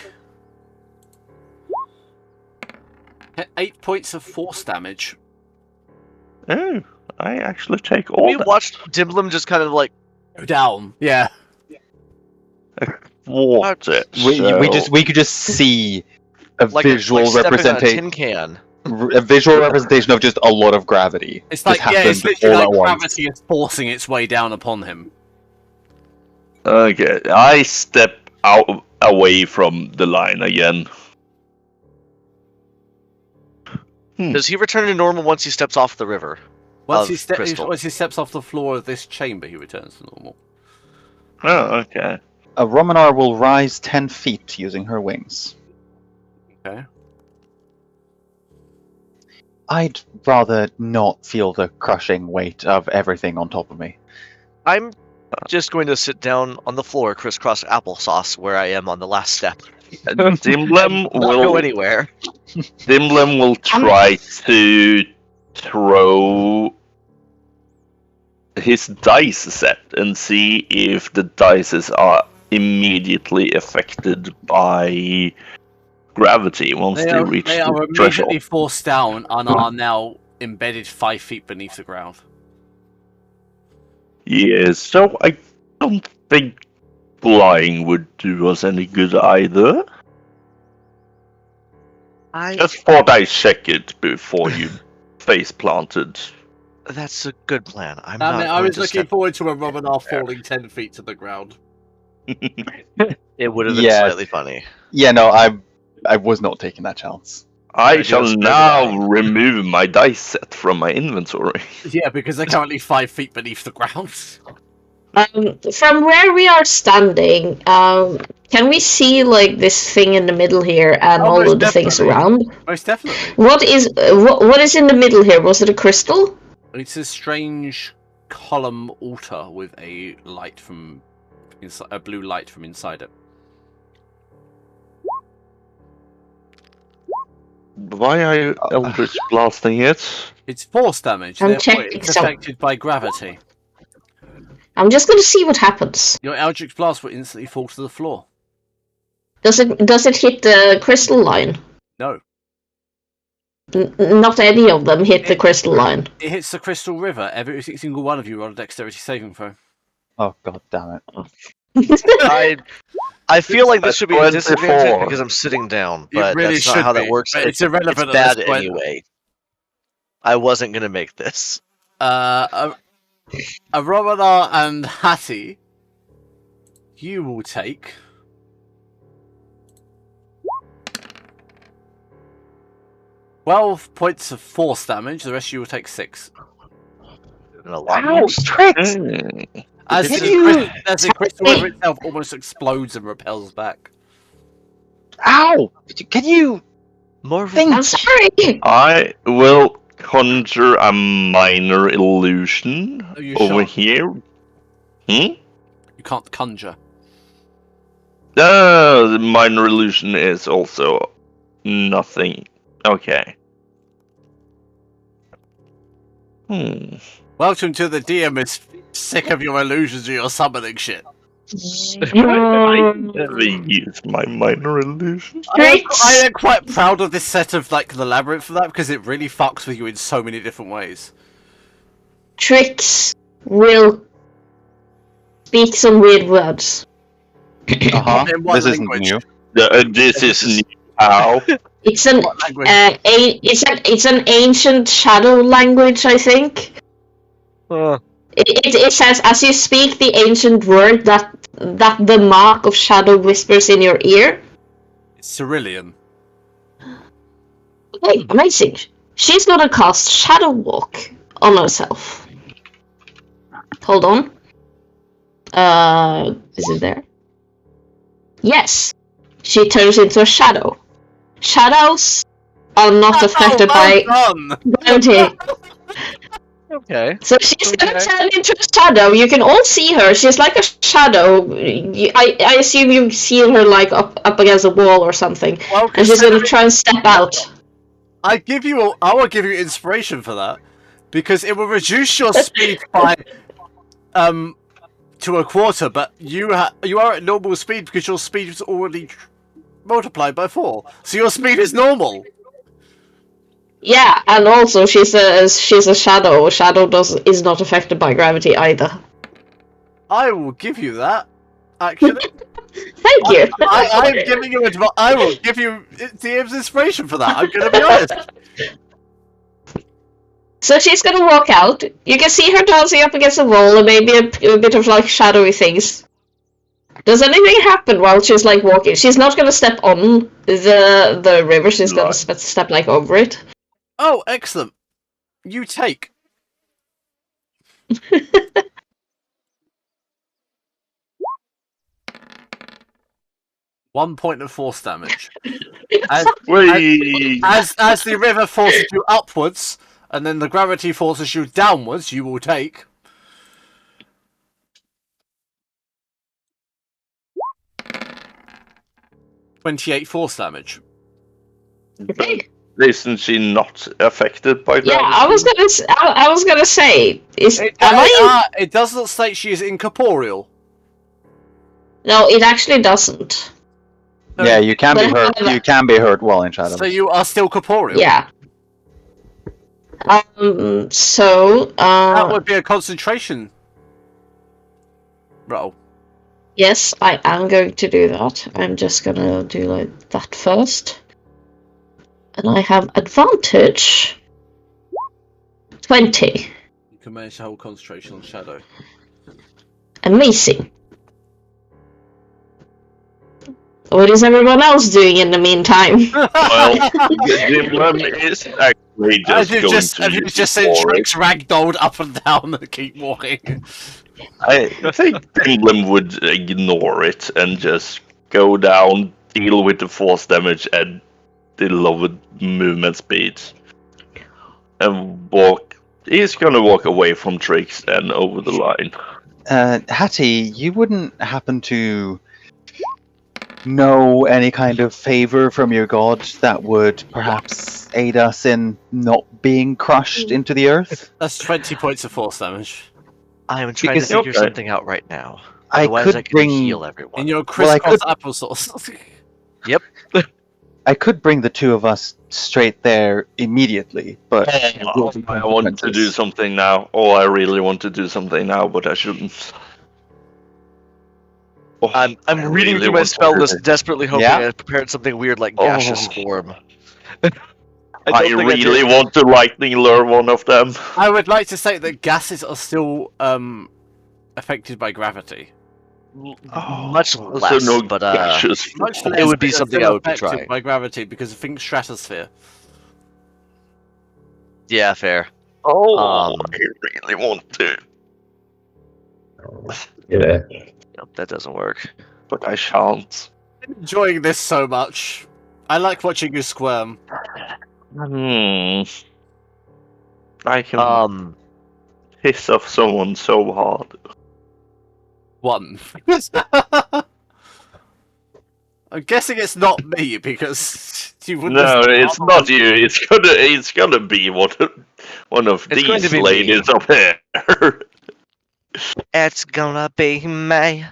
8 points of force damage. Oh, I actually take all We that. watched Dimblum just kind of like Go down. Yeah. What? we could just see a like visual stepping on a representation, tin can. a visual representation of just a lot of gravity. It's like, just yeah, it's happened literally all like at once. gravity is forcing its way down upon him. Okay, I step out away from the line again. Does he return to normal once he steps off the river? Once Of crystal. once he steps off the floor of this chamber, he returns to normal. Oh, okay. A Romanar will rise 10 feet using her wings. Okay. I'd rather not feel the crushing weight of everything on top of me. I'm just going to sit down on the floor, crisscross applesauce, where I am on the last step. Dimblem Not go will anywhere. Dimblem will try to throw his dice set and see if the dices are immediately affected by gravity once they reach They are the immediately threshold. forced down and are now embedded 5 feet beneath the ground. Yes, so I don't think flying would do us any good either. Just thought I'd check it before you face planted. That's a good plan. I'm I not mean, I going was to looking step. forward to a Romanar falling 10 feet to the ground. It would have been Yeah. slightly funny. Yeah, no, I was not taking that chance. I do shall a now spell. remove my dice set from my inventory. Yeah, because they're currently 5 feet beneath the ground. From where we are standing, can we see like this thing in the middle here and all most of the things definitely. around? Most definitely. What is in the middle here? Was it a crystal? It's a strange column altar with a light from inside, a blue light from inside it. Why are you Eldritch blasting it? It's force damage, I'm therefore checking it's some- affected by gravity. I'm just gonna see what happens. Your Eldritch Blast will instantly fall to the floor. Does it hit the crystal line? No. Not any of them hit the crystal line. It hits the Crystal River. Every single one of you roll a dexterity saving throw. Oh god damn it. I feel like this That's should be a disadvantage 24. because I'm sitting down, It but really that's not should how be, that works. but it's irrelevant It's at bad this point. anyway. I wasn't gonna make this. A Romanar and Hattie, you will take 12 points of force damage. The rest of you will take 6. A lot Ow, more. tricks! As Can the, you- as the Crystal River itself almost explodes and repels back. Ow! Can you More think? I'm sorry. I will conjure a minor illusion Oh, you over shan't. here. You can't conjure. The minor illusion is also nothing. Okay. Welcome to the DM is sick of your illusions or your summoning shit. I never use my minor illusion. I am quite proud of this set of like the labyrinth for that because it really fucks with you in so many different ways. Tricks will speak some weird words. Uh-huh. In what This isn't language? new. This is new. How? It's an What language? it's an ancient shadow language, I think. It says as you speak the ancient word that the mark of shadow whispers in your ear. It's Cerulean. Okay, amazing. She's gonna cast Shadow Walk on herself. Hold on. Is it there? Yes. She turns into a shadow. Shadows are not affected by done! gravity. Okay. So she's gonna Okay. turn into a shadow. You can all see her. She's like a shadow. I assume you see her like up against a wall or something. Well, And she's gonna try and step out. I will give you inspiration for that because it will reduce your speed by to a quarter, but you are at normal speed because your speed is already multiplied by 4, so your speed is normal. Yeah, and also she's a shadow. A shadow is not affected by gravity either. I will give you that. Actually, Thank you. I'm giving you I will give you DM's inspiration for that. I'm going to be honest. So she's gonna walk out. You can see her dancing up against the wall and maybe a bit of like shadowy things. Does anything happen while she's like walking? She's not gonna step on the river. She's gonna Right. step like over it. Oh, excellent. You take. 1 point of force damage. As the river forces you upwards, and then the gravity forces you downwards, you will take 28 force damage. Okay. Isn't she not affected by Yeah, gravity? I was gonna say, It does not state she is incorporeal. No, it actually doesn't. Yeah, you can be hurt. You can be hurt while in shadows. So you are still corporeal. Yeah. So, That would be a concentration roll. yes, I am going to do that. I'm just gonna do like that first. And I have advantage 20. You can manage to hold concentration on shadow. Amazing. What is everyone else doing in the meantime? Well, Dimlim is actually just going to Have you just seen Trix ragdolled up and down and keep walking? I think Dimlim would ignore it and just go down, deal with the force damage and the lowered movement speed, and walk. He's gonna walk away from Trix and over the line. Hattie, you wouldn't happen to know any kind of favor from your god that would perhaps aid us in not being crushed into the earth? That's 20 points of force damage. I am trying Because- to figure Okay. something out right now. I Otherwise, could I could bring heal everyone. In your Well, crisscross I applesauce. I could bring the two of us straight there immediately, but it will be I want to do consequences. something now. Oh, I really want to do something now, but I shouldn't. Oh, I'm I reading really through my want to spell do list, it. desperately hoping Yeah? I prepared something weird like gaseous Oh. form. I don't think really did. want to lightning lure one of them. I would like to say that gases are still affected by gravity. Much less, so no but gaseous Much form. It would be but they're something still I would be affected trying. by gravity because of think stratosphere. yeah, fair. Oh, Um, I really want to, Nope, that doesn't work. but I shan't. I'm enjoying this so much. I like watching you squirm. I can piss off someone so hard. One. I'm guessing it's not me because you wouldn't. No, it's not you. It's gonna be one of It's going to these be me. ladies up here. It's gonna be me.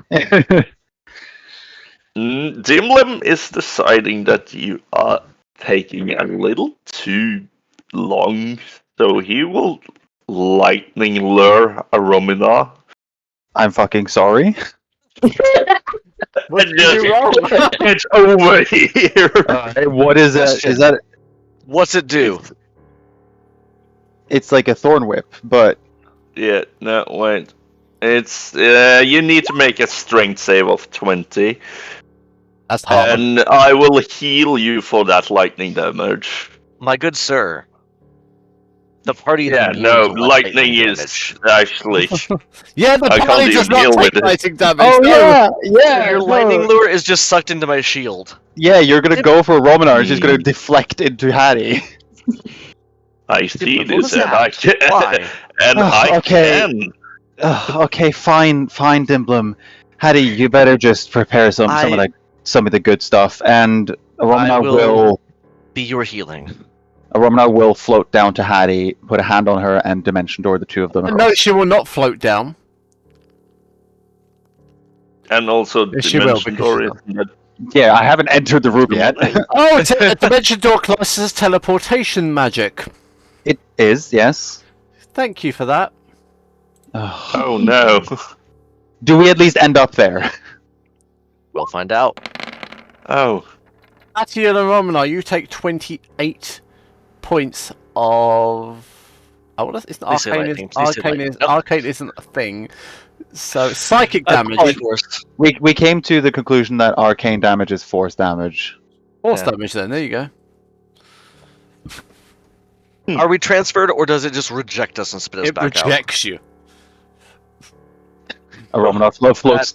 Dimlim is deciding that you are taking a little too long, so he will lightning lure a Romina. I'm fucking sorry. What And did you roll? It's over here. What is that? Question. Is that? What's it do? It's like a thorn whip, but Yeah, no, wait. It's you need to make a strength save of 20, That's and I will heal you for that lightning damage. My good sir. The party is Yeah, immune no, to lightning damage. is actually. Yeah, the I can't party even does not deal with take it. lightning damage. oh no. yeah, Your lightning lure is just sucked into my shield. Yeah, you're gonna go for Romanar. It's just gonna deflect into Hattie. I see What this, was and that? I can, Why? and Oh, I okay. can. Okay, fine, Dimblum. Hattie, you better just prepare some of the good stuff, and Romanar will- Be your healing. Romanar will float down to Hattie, put a hand on her, and dimension door the two of them across. No, she will not float down. And also, Yes, she will, dimension because door she is not- Yeah, I haven't entered the room yet. Oh, dimension door classes teleportation magic. It is, yes. Thank you for that. Oh no. Do we at least end up there? We'll find out. Oh. Atia and Romanar, you take 28 points of. Oh, what is it's not Please say arcane? lightning, please say lightning. Nope. Arcane isn't a thing. So psychic Probably damage, worse. We came to the conclusion that arcane damage is force damage. force Yeah. damage. Then there you go. Are we transferred, or does it just reject us and spit us It back out? rejects you. Romanov floats,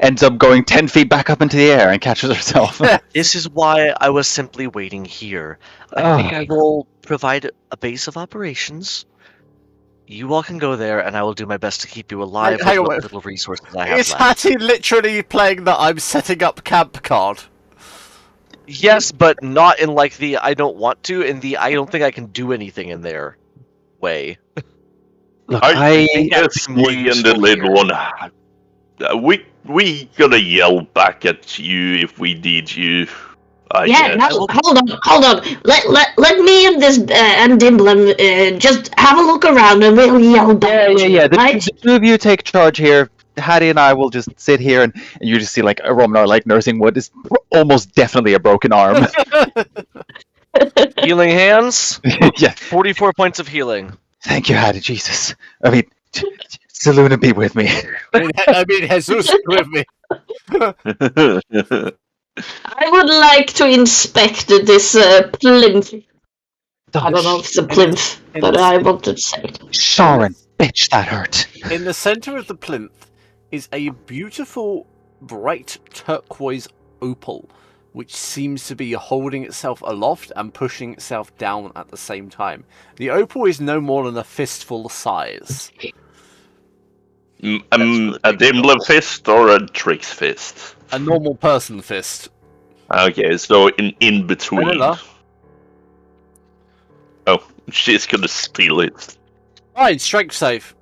ends up going 10 feet back up into the air and catches herself. This is why I was simply waiting here. I think I will provide a base of operations. You all can go there, and I will do my best to keep you alive Hang with on, what little resources I have Is left. Hattie literally playing the I'm setting up camp card? Yes, but not in like the I don't want to, in the I don't think I can do anything in there way. Look, I think that's guess more me and the useful little here. one, we gonna yell back at you if we need you. I Yeah, guess. no, hold on. Let me and this and Dimblem just have a look around and we'll yell back. Yeah. Right? The two of you take charge here. Hattie and I will just sit here, and you just see like a Romanov like nursing what is almost definitely a broken arm. Healing hands, Yeah. 44 points of healing. Thank you, Hattie. Jesus. I mean, Seluna be with me. I mean, Jesus with me. I would like to inspect this plinth. I don't know if it's a plinth, but I wanted to say it. Sharon, bitch, that hurt. In the center of the plinth is a beautiful, bright turquoise opal, which seems to be holding itself aloft and pushing itself down at the same time. The opal is no more than a fistful size. A Dimblem fist or a Trix fist? A normal person fist. Okay, so in between. Vanilla. Oh, she's gonna steal it. Fine, strength save.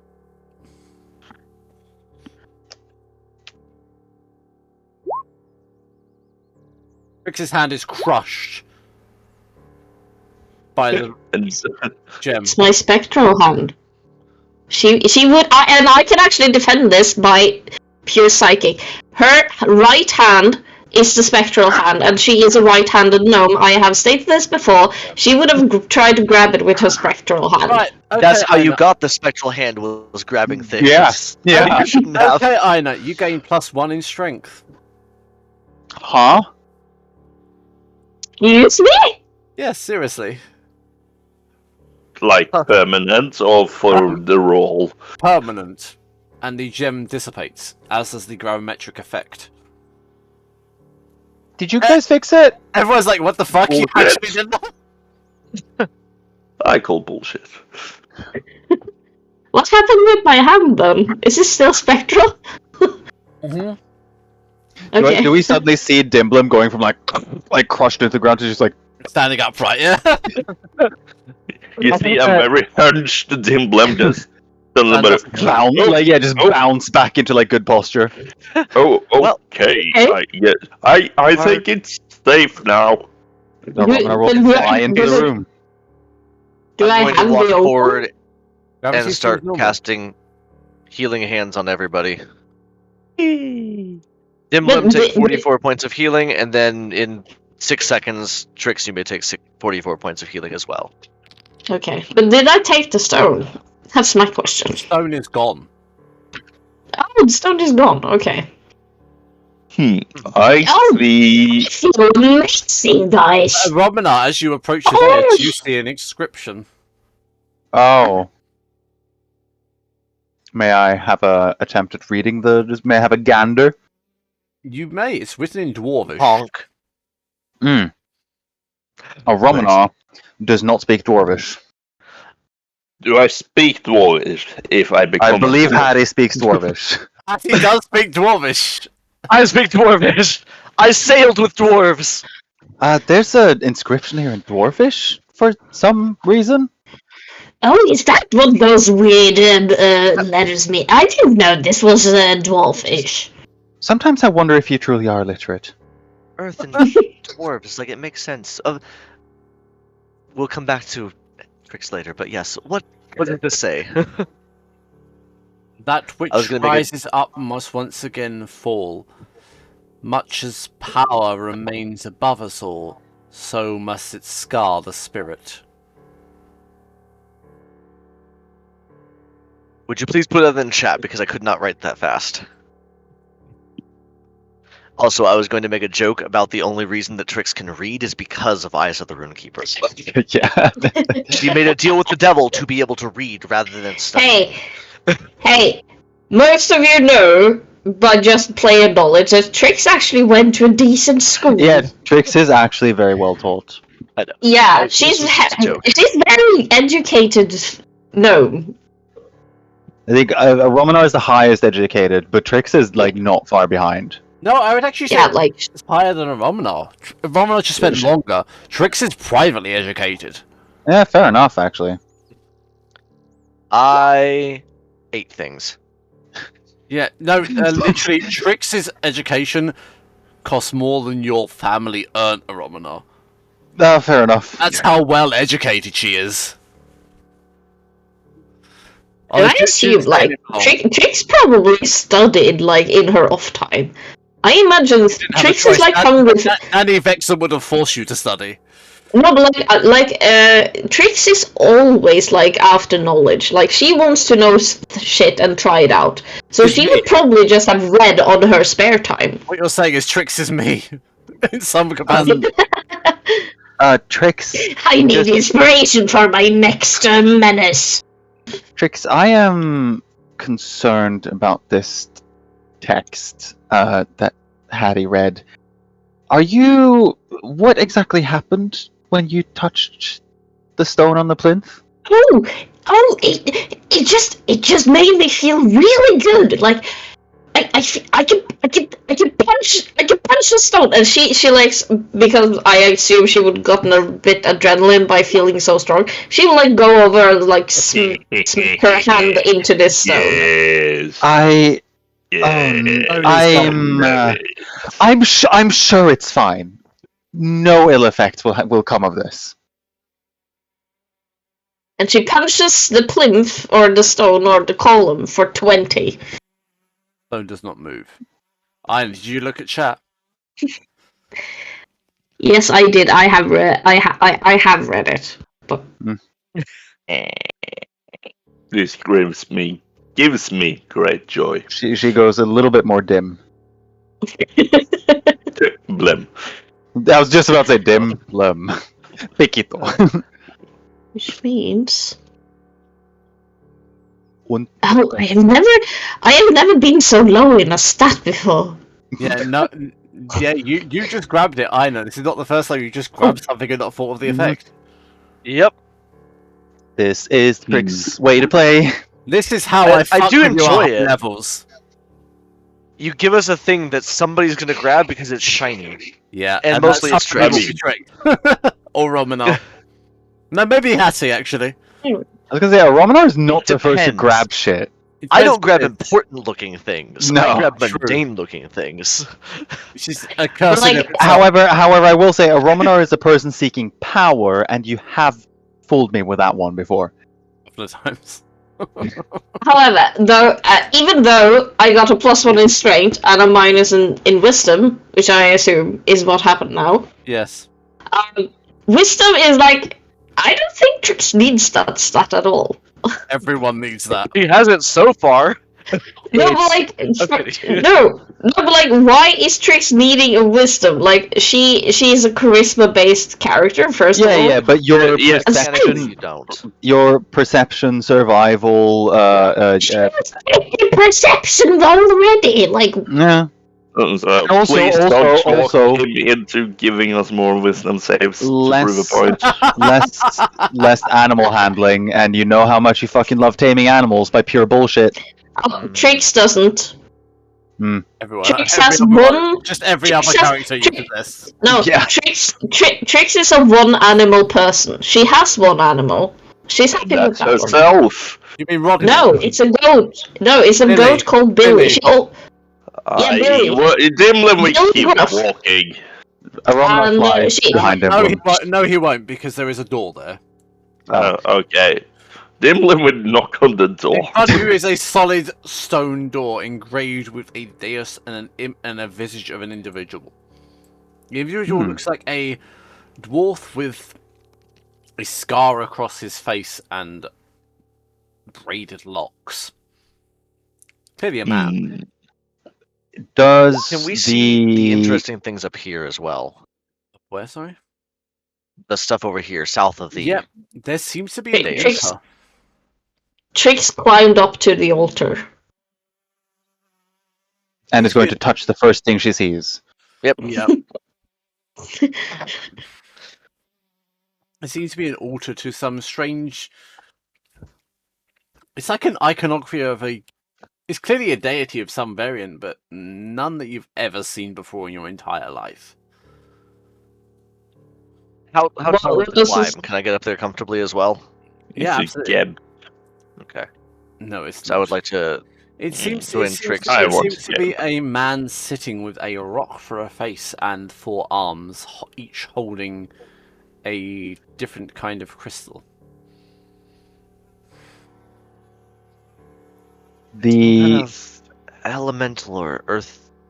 Trix's hand is crushed by the And gem. It's my spectral hand. She would, and I can actually defend this by pure psychic. Her right hand is the spectral hand, and she is a right-handed gnome. I have stated this before. She would have tried to grab it with her spectral hand. Right, okay, That's how you Aina. got the spectral hand, was grabbing things. Yes. Yeah. You shouldn't have. Okay, Aina, you gain +1 in strength. Huh? Excuse me? Yes, seriously. like permanent or for the roll? Permanent. And the gem dissipates, as does the gravimetric effect. Did you guys fix it? Everyone's like, what the fuck? You Bullshit. actually did that? I call bullshit. What happened with my hand, then? Is it still spectral? Mm-hmm. Okay. Do we suddenly see Dimblem going from like crushed into the ground to just like Standing upright, yeah. You see, I'm very hunched. Dimblem just bounce, just bounce back into like good posture? Oh, Well, okay. okay. I think it's safe now. I'm gonna roll Then fly into the room. Do I I'm going have to walk the opal? forward Gravity and seems start normal. casting healing hands on everybody. But Dimblem take the- 44 points of healing, and then in 6 seconds, Trix, you may take 44 points of healing as well. Okay, but did I take the stone? That's my question. Stone is gone. Oh, the stone is gone. Okay. I Oh. see. I feel amazing, guys. Robina, as you approach the Oh. village, you see an inscription. Oh. May I have a attempt at reading may I have a gander? You may. It's written in Dwarvish. Honk. Hmm. Oh, Romanov does not speak Dwarvish. Do I speak Dwarvish if I become? I believe a dwarf? Hattie speaks Dwarvish. He does speak Dwarvish. I speak Dwarvish! I sailed with dwarves! There's an inscription here in Dwarvish for some reason. Oh, is that what those weird letters mean? I didn't know this was dwarfish. Sometimes I wonder if you truly are literate. Earth and dwarves, like, it makes sense. We'll come back to Trix later, but yes, what did this say? That which I was gonna make a- rises up must once again fall. Much as power remains above us all, so must it scar the spirit. Would you please put that in chat, because I could not write that fast. Also, I was going to make a joke about the only reason that Trix can read is because of Eyes of the Runekeeper. Yeah. She made a deal with the devil to be able to read rather than study. Hey, most of you know, by just player knowledge, that Trix actually went to a decent school. Yeah, Trix is actually very well taught. Yeah, This she's was just a joke. she's very educated. No, I think Romana is the highest educated, but Trix is like not far behind. No, I would actually say yeah, like it's higher than a Romanar. Romanar just spent longer. Trix is privately educated. Yeah, fair enough, actually. I ate things. Yeah, no, literally, Trix's education costs more than your family earned a Romanar. Fair enough. That's how well educated she is. and I assume like Trix probably studied like in her off time. I imagine Trix is like hungry. Nanny Vexen would have forced you to study. No, but Trix is always like after knowledge. Like she wants to know shit and try it out. So she would probably just have read on her spare time. What you're saying is Trix is me in some capacity. Trix. I need inspiration for my next menace. Trix, I am concerned about this text that Hattie read. What exactly happened when you touched the stone on the plinth? It just made me feel really good. Like I can punch the stone, and she likes, because I assume she would gotten a bit adrenaline by feeling so strong. She will like go over and like smack her hand into this stone. Yes. I'm sure it's fine. No ill effect will come of this. And she punches the plinth or the stone or the column for 20. Stone does not move. Did you look at chat? Yes, I did. I have read. I have read it. But This gives me great joy. She goes a little bit more dim. Blem. I was just about to say dim. Blum. Piquito. which means Un- I have never been so low in a stat before. Yeah, no. Yeah, you just grabbed it. I know. This is not the first time you just grabbed something and not thought of the effect. Yep. This is Trix's way to play. This is how I do enjoy it. Levels. You give us a thing that somebody's gonna grab because it's shiny. Yeah, And mostly it's Trick. Or Romanar. No, maybe Hattie, actually. I was gonna say, Romanar is not supposed to Depends. grab shit. I don't grab important-looking things. No, I grab true. mundane-looking things. She's a cursor. Like, However, I will say, a Romanar is a person seeking power, and you have fooled me with that one before. a couple of times. However, though, even though I got a +1 in strength and a minus in wisdom, which I assume is what happened now, Yes. wisdom is like, I don't think Trix needs that stat at all. Everyone needs that. He hasn't so far. No, but like, Okay. no, but like, why is Trix needing a wisdom? Like, she's a charisma-based character, first of all. Yeah, but your Yes. perception, You don't. your perception, survival, Perception already, like, yeah. Also- Please don't also- talk him into giving us more wisdom saves to prove a Less, point. less animal handling, and you know how much you fucking love taming animals by pure bullshit. Trix doesn't. Everyone. Trix every has other- one. Just every Trix other has- character you Trix- possess. No, Yeah. Trix is a one animal person. She has one animal. She's happy with That's that one. herself. You mean Rodney? No, it's a goat. No, it's a Billy. goat called Billy. Billy. She, Billy. Dimlim will Billy keep Gruff. walking. A Romanar And, flies she- behind No, everyone. he won't, because there is a door there. Okay. Dimlim would knock on the door. In front of you is a solid stone door engraved with a dais and a visage of an individual. The individual looks like a dwarf with a scar across his face and braided locks. Clearly a man. Does Can we see the interesting things up here as well? Where, sorry? The stuff over here, south of the... Yeah, there seems to be Hey, a Trix. altar. Trix climbed up to the altar. and is going to touch the first thing she sees. Yep. Yeah. It seems to be an altar to some strange. It's like an iconography of a. It's clearly a deity of some variant, but none that you've ever seen before in your entire life. How Well, tall is the this climb? is- Can I get up there comfortably as well? Yeah, It's a absolutely. gem. Okay. No, it's So I would like to. It seems, Doing it seems, tricks. I it want seems to to be a man sitting with a rock for a face and 4 arms, each holding a different kind of crystal. Kind The of elemental or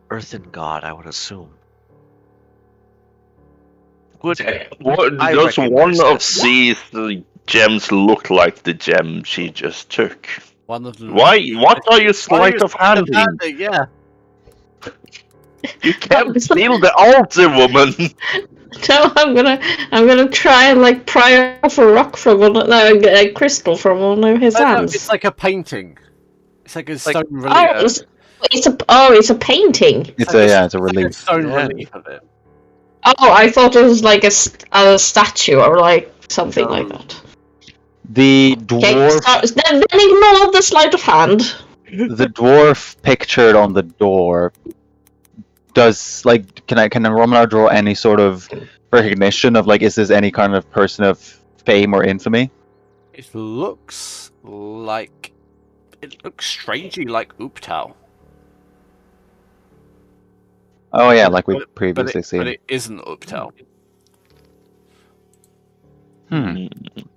earthen god, I would assume. Would What I does recognize one of this? these gems look like the gem she just took? One of them. Why? What are you Why are sleight you of handing? handing? Yeah. You can't steal the altar, woman. No, I'm gonna try and like pry off a rock from a crystal from one of his No, hands. it's like a painting. It's like a stone Oh, relief. it's a painting. it's like a like a relief. stone Yeah. relief of it. Oh, I thought it was like a statue or like something like No. that. The Okay, dwarf, then ignore the sleight of hand. the dwarf pictured on the door. Does can Romanar draw any sort of recognition of is this any kind of person of fame or infamy? It looks strangely like Uptao. Oh yeah, like we've But previously it, seen. but it isn't Uptao.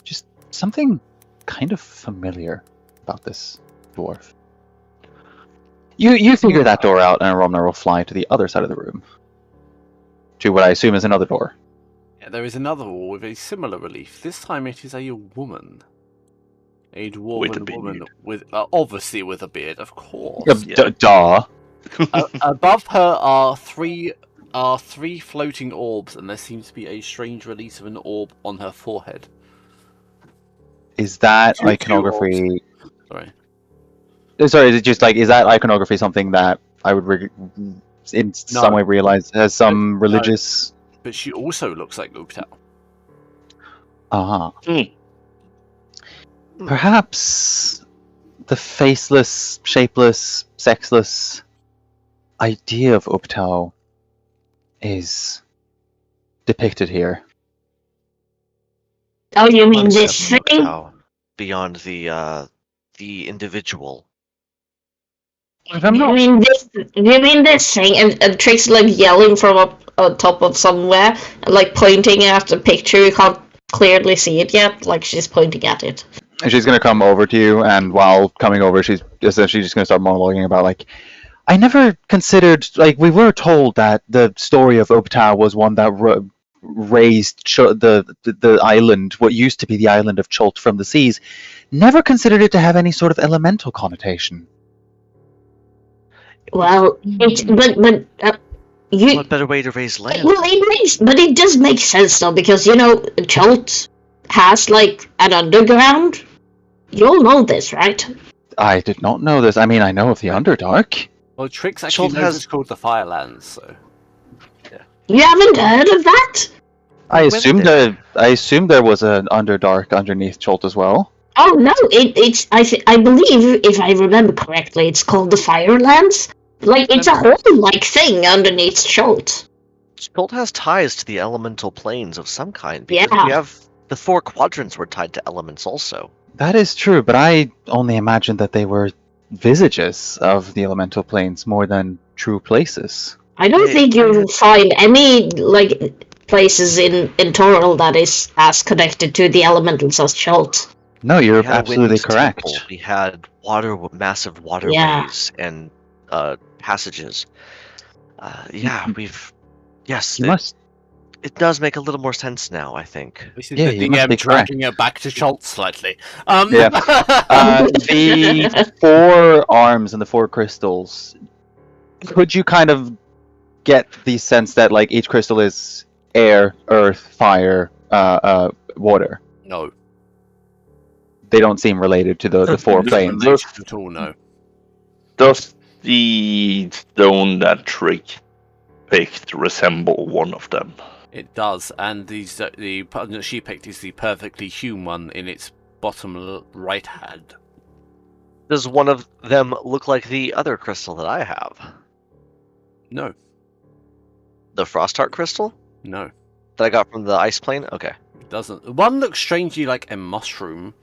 Just something kind of familiar about this dwarf. You figure that door out, and Romnar will fly to the other side of the room. To what I assume is another door. Yeah, there is another wall with a similar relief. This time it is a woman. A dwarven beard. woman with obviously with a beard, of course. Duh. Above her are three floating orbs, and there seems to be a strange release of an orb on her forehead. Is that Two iconography? Sorry. Sorry, is it just is that iconography something that I would in some way realize has some religious? But she also looks like Uptao. Ah. Hmm. Perhaps the faceless, shapeless, sexless idea of Uptao is depicted here. Oh, you mean this concept thing? of beyond the individual. If I'm You not mean this thing? And Trix like yelling from up on top of somewhere, and, like pointing at the picture. You can't clearly see it yet. Like she's pointing at it. she's gonna come over to you, and while coming over, she's essentially just gonna start monologuing about I never considered we were told that the story of Uptao was one that raised the island, what used to be the island of Chult from the seas. Never considered it to have any sort of elemental connotation. Well, you. What better way to raise land? Well, it does make sense though, because Chult has like an underground. You all know this, right? I did not know this. I mean, I know of the Underdark. Well, Trix actually Schultz knows has- it's called the Firelands, so. You haven't heard of that? I went assumed there. I assumed there was an Underdark underneath Chult as well. Oh no, I believe if I remember correctly, it's called the Firelands. Like it's a whole thing underneath Chult. Gold has ties to the elemental planes of some kind. Because Yeah. we have the 4 quadrants were tied to elements also. That is true, but I only imagined that they were visages of the elemental planes more than true places. I don't Hey, think I you'll had- find any places in Toril that is as connected to the elementals as Chult. No, you're We had a absolutely winds correct. temple. We had massive waterways Yeah. and passages. Yes, You must. it does make a little more sense now, I think. This is Yeah, the you must DM be dragging it back to Schultz slightly. Yeah. The 4 arms and the 4 crystals. Could you kind of get the sense that each crystal is air, earth, fire, water? No. They don't seem related to the 4 planes. Relation at all, no. Does the stone that Trick picked resemble one of them? It does, and the partner that she picked is the perfectly hewn one in its bottom right hand. Does one of them look like the other crystal that I have? No, The Frostheart crystal no, that I got from the ice plane? Okay. it doesn't. One looks strangely like a mushroom.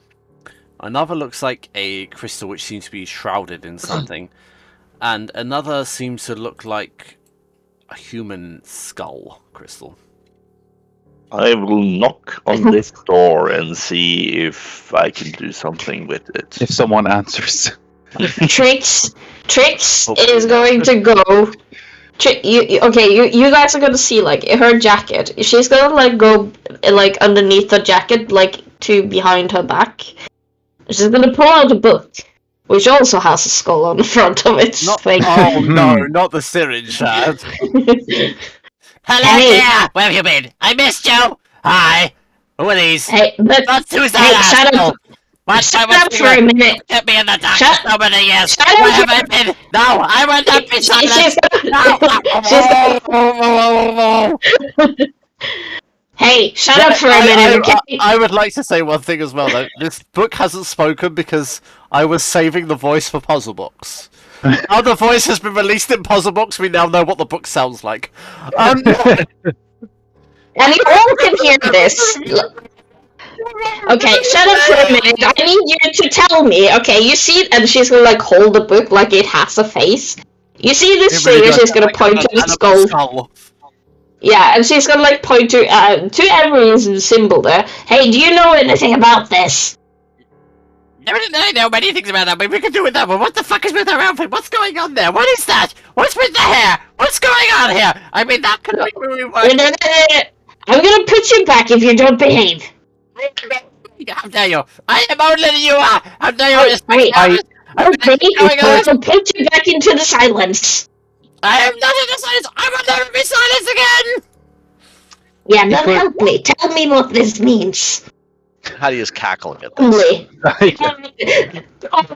Another looks like a crystal which seems to be shrouded in something. And another seems to look like a human skull crystal. I will knock on this door and see if I can do something with it. If someone answers. Trix is going to go. You guys are gonna see like her jacket. She's gonna like go like underneath the jacket, like to behind her back. She's gonna pull out a book, which also has a skull on the front of it. Oh no, not the syringe hat. Hello there! Where have you been? I missed you! Hi! Who are these? Hey, but What's who's hey, that? shut up! What? Shut up for a minute! Kept me in the dark Shut- for so many years! shut Where up have I been? No, I will not be She's silent! gonna- Hey, shut up for a minute, okay? I would like to say one thing as well, though. This book hasn't spoken because I was saving the voice for Puzzlebox. Now the voice has been released in Puzzlebox, we now know what the book sounds like. And you all can hear this. Okay, shut up for a minute. I need you to tell me. Okay, you see it, and she's gonna like hold the book like it has a face. You see this thing, and she's gonna point to the skull. Yeah, and she's gonna like point to every symbol there. Hey, do you know anything about this? I know many things about that, but we can do with that one. What the fuck is with her outfit? What's going on there? What is that? What's with the hair? What's going on here? I mean, that could be really I'm gonna put you back if you don't behave. How dare you? I am older than you are! How dare you respect Wait, others? okay, I'll put you back into the silence. I am not in the silence! I will never be silenced again! Yeah, then help me. Tell me what this means. Hattie is cackling at this.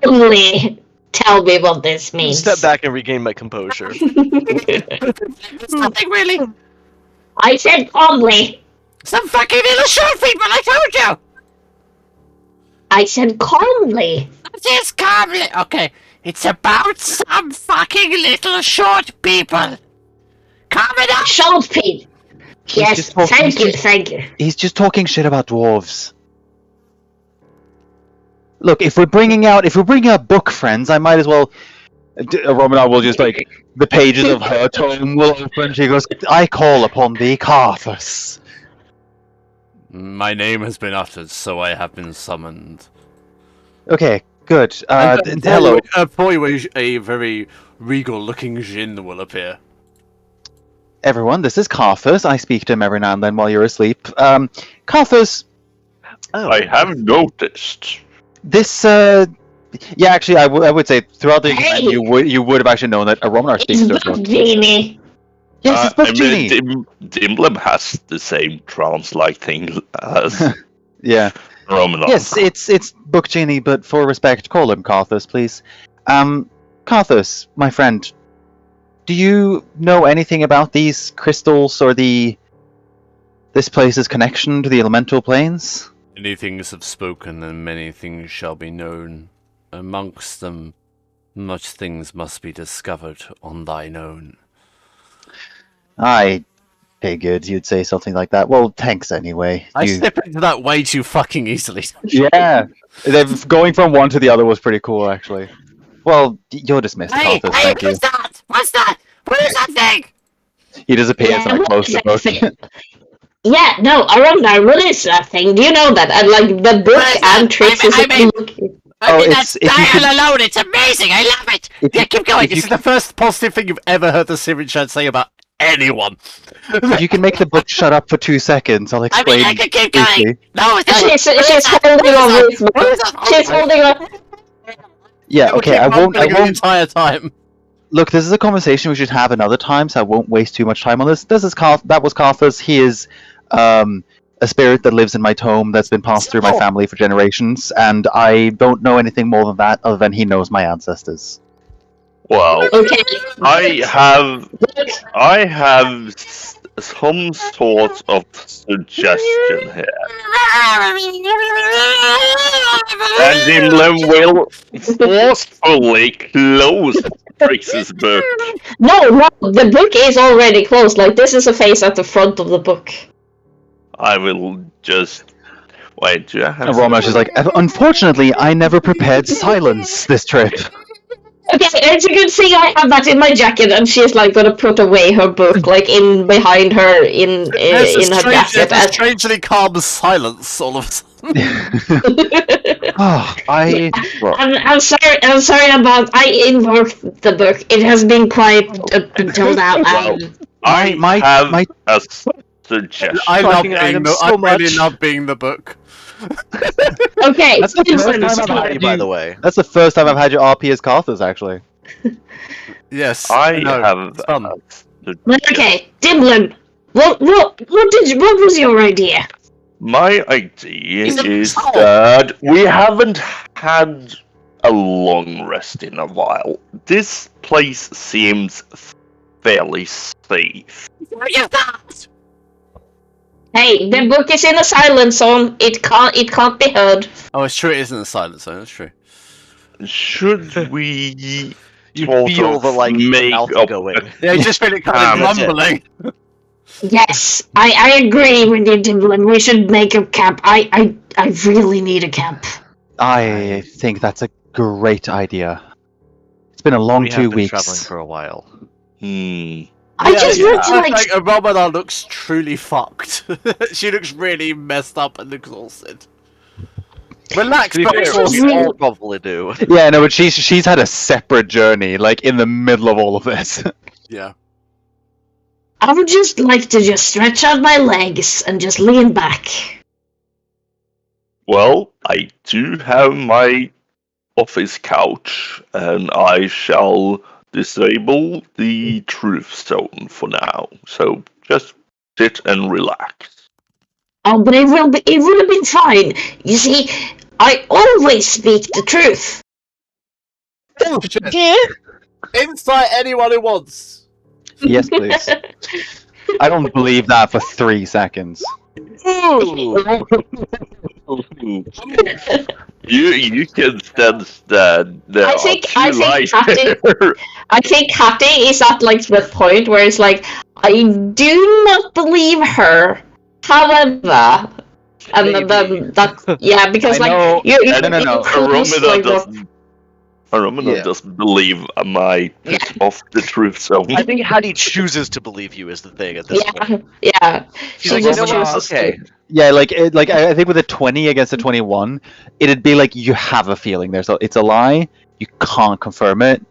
Only tell me what this means. Step back and regain my composure. It's nothing really. I said calmly. Some fucking little short people, I told you! I said calmly. Just calmly. Okay, it's about some fucking little short people. Calm it down. Short people. Yes, just talking thank you. He's just talking shit about dwarves. Look, if we're bringing out book friends, I might as well. Romana will just like the pages of her tome will open. She goes, "I call upon thee, Carthus." My name has been uttered, so I have been summoned. Okay, good. And Hello. For you, a very regal-looking Jinn will appear. Everyone, this is Carthus. I speak to him every now and then while you're asleep. Carthus, I have noticed. this, yeah, actually, I would say throughout the Hey! exam, you would have actually known that a Romanar speaks It's to us. Book Genie. Yes, it's Book Genie. Dimblem has the same trance-like thing as Yeah. Romanon. Yes, it's Book Genie, but for respect, call him Carthus, please. Carthus, my friend, do you know anything about these crystals or this place's connection to the elemental planes? Many things have spoken, and many things shall be known. Amongst them, much things must be discovered on thine own. I figured you'd say something like that. Well, thanks anyway. I slip into that way too fucking easily. Yeah, going from one to the other was pretty cool, actually. Well, you're dismissed, Hey, Carthus. hey, Thank you. what's that? What's that? What is that thing? He disappears and I close the book. Yeah, no, Arundar, what is that thing? Do you know that? And like the book What is that? and Trix is I mean- looking. I Oh, mean, it's- that's if you could- dial alone. It's amazing. I love it. If Yeah, you- keep going. if This is the first positive thing you've ever heard the Syringe Chat say about anyone. If you can make the book shut up for 2 seconds, I'll I explain. mean, I can keep briefly. going. No, it's not. She's What is that? holding What on is his that? What is that? book. She's holding on. Yeah, okay, I won't. The entire time. Look, this is a conversation we should have another time, so I won't waste too much time on this. That was Carthus. He is a spirit that lives in my tome that's been passed through my family for generations, and I don't know anything more than that, other than he knows my ancestors. Well, Okay. I have some sort of suggestion here. And Dimlem will forcefully close Trix's book. No, the book is already closed. Like, this is a face at the front of the book. I will just... Wait, do I have... Romash is like, unfortunately, I never prepared silence this trip. Okay, it's a good thing I have that in my jacket, and she's like gonna put away her book, like in behind her in her jacket. There's strangely calm silence all of a sudden. Oh, I'm sorry about. I invoked the book. It has been quite until now. I have a suggestion. I really love being the book. Okay, That's the first time I've Sorry, had by you- the way. That's the first time I've had you RP as Carthus, actually. Yes. I know, have it's fun. a suggestion. okay, Dimlin, what was your idea? My idea Is it- is that we haven't had a long rest in a while. This place seems fairly safe. What is that? Hey, the book is in a silent zone. It can't be heard. Oh, it's true. It isn't a silent zone. That's true. Should we You sort feel of the make mouth up going. Yeah, you just feel it kind of That's it. rumbling. Yes, I agree with you, Dimlin. We should make a camp. I really need a camp. I think that's a great idea. It's been a long We 2 have been weeks. traveling for a while. I just want to like. Romana looks truly fucked. She looks really messed up and exhausted. Relax, To be but fair, exhausted. we all probably do. Yeah, no, but she's had a separate journey, like in the middle of all of this. Yeah. I would just like to just stretch out my legs and just lean back. Well, I do have my office couch, and I shall disable the truth zone for now. So just sit and relax. Oh, but it will have been fine. You see, I always speak the truth. Insight anyone who wants. Yes, please. I don't believe that for 3 seconds. You can sense that there I are think- two I think lies Hattie- there. I think Hattie is at like the point where it's like, I do not believe her. However, and then that, yeah, because I like know- you no. Aromina doesn't believe my off the truth zone. I think Hattie chooses to believe you is the thing at this point. yeah. She's She like, just you know what? chooses Okay. Yeah, like I think with a 20 against a 21, it'd be like you have a feeling it's a lie. You can't confirm it.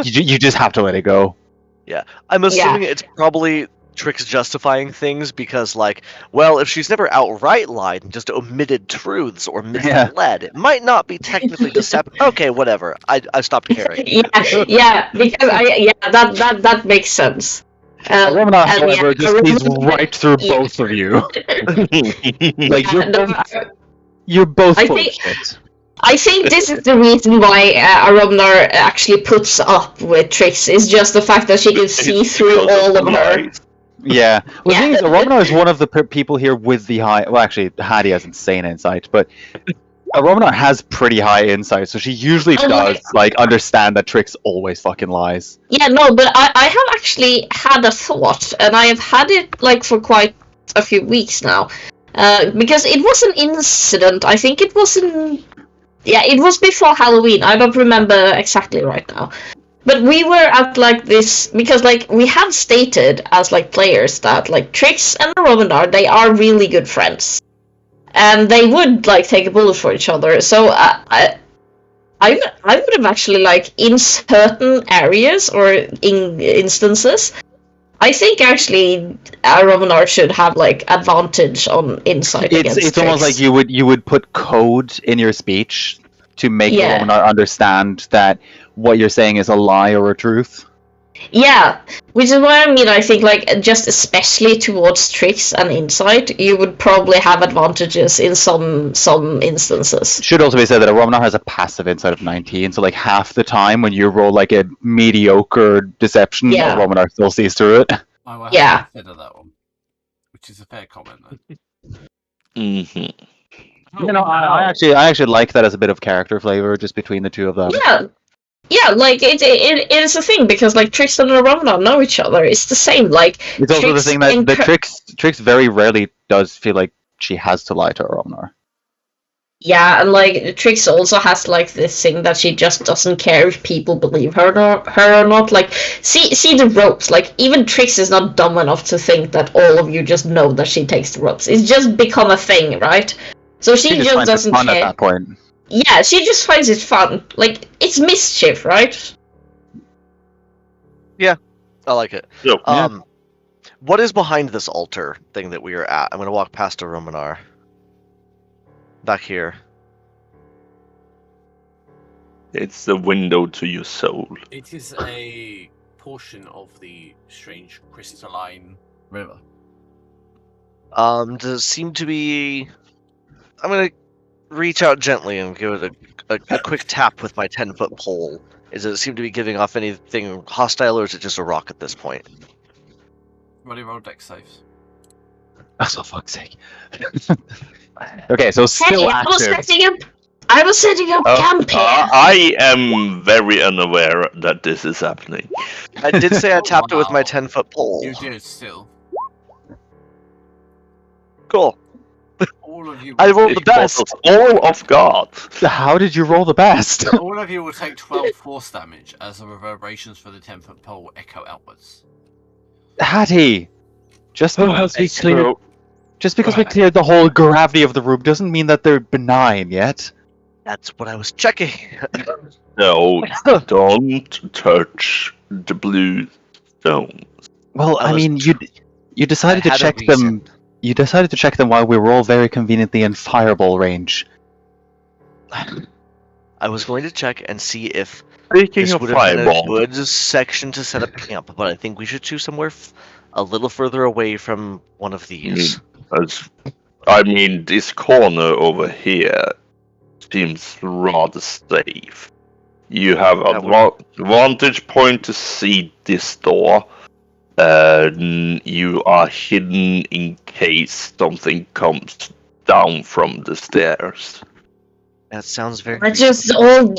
You just have to let it go. I'm assuming it's probably Trix justifying things because, like, well, if she's never outright lied and just omitted truths or misled, it might not be technically deceptive. Okay, whatever. I stopped caring. yeah, because that makes sense. Romana, however, yeah, just sees right through both of you. Like you're both I full think- of shit. I think this is the reason why Aromnar actually puts up with Trix, is just the fact that she can see through all of her. Yeah. Well, Yeah. the thing is, Romana is one of the people here with the high. Well, actually, Hattie has insane insight, but Romana has pretty high insight, so she usually Oh, does like understand that Trix always fucking lies. Yeah, no, but I have actually had a thought, and I have had it like for quite a few weeks now, because it was an incident. I think it was it was before Halloween. I don't remember exactly right now. But we were at like this because like we have stated as like players that like Trix and Romanar, they are really good friends, and they would like take a bullet for each other. So I would have actually like in certain areas or in instances, I think actually Romanar should have like advantage on insight against It's almost Trix. like you would put code in your speech to make Yeah. Romana understand that what you're saying is a lie or a truth. Yeah, which is what I mean. I think, like, just especially towards tricks and insight, you would probably have advantages in some instances. Should also be said that a Romanar has a passive insight of 19, so like half the time when you roll like a mediocre deception, Yeah. a Romanar still sees through it. I will have Yeah. to consider that one, which is a fair comment. Then. Mm-hmm. You know, I actually like that as a bit of character flavor just between the two of them. Yeah, like it is a thing because like Tristan and Romana know each other. It's the same. Like It's also the Trix thing that and the Trix very rarely does feel like she has to lie to a Romanar. Yeah, and like Trix also has like this thing that she just doesn't care if people believe her or not. Like see the ropes. Like even Trix is not dumb enough to think that all of you just know that she takes the ropes. It's just become a thing, right? So she just finds it doesn't fun care. at that point. Yeah, she just finds it fun. Like it's mischief, right? I like it. Yeah. What is behind this altar thing that we are at? I'm gonna walk past a Romanar. Back here. It's the window to your soul. It is a portion of the strange crystalline river. Does it seem to be? I'm gonna reach out gently and give it a quick tap with my 10-foot pole. Does it seem to be giving off anything hostile, or is it just a rock at this point? Ready, roll deck saves. Oh, for fuck's sake. Okay, so Hey, still I was active. setting up camp here. I am very unaware that this is happening. I did say I tapped it with my Wow. 10-foot pole. You did still. Cool. All of you. I rolled the It caught best. us all off guard. How did you roll the best? All of you will take 12 force damage as the reverberations for the 10-foot pole echo outwards. Hattie! Just because we cleared, So, just because we cleared the whole gravity of the room doesn't mean that they're benign yet. That's what I was checking. no, don't touch the blue stones. Well, I I was mean, you decided to had a check them. You decided to check them while we were all very conveniently in fireball range. I was going to check and see if Speaking this of would have been a fireball, good section to set up camp, but I think we should choose somewhere a little further away from one of these. I mean, this corner over here seems rather safe. You have a vantage point to see this door. You are hidden in case something comes down from the stairs. That sounds very. Let us all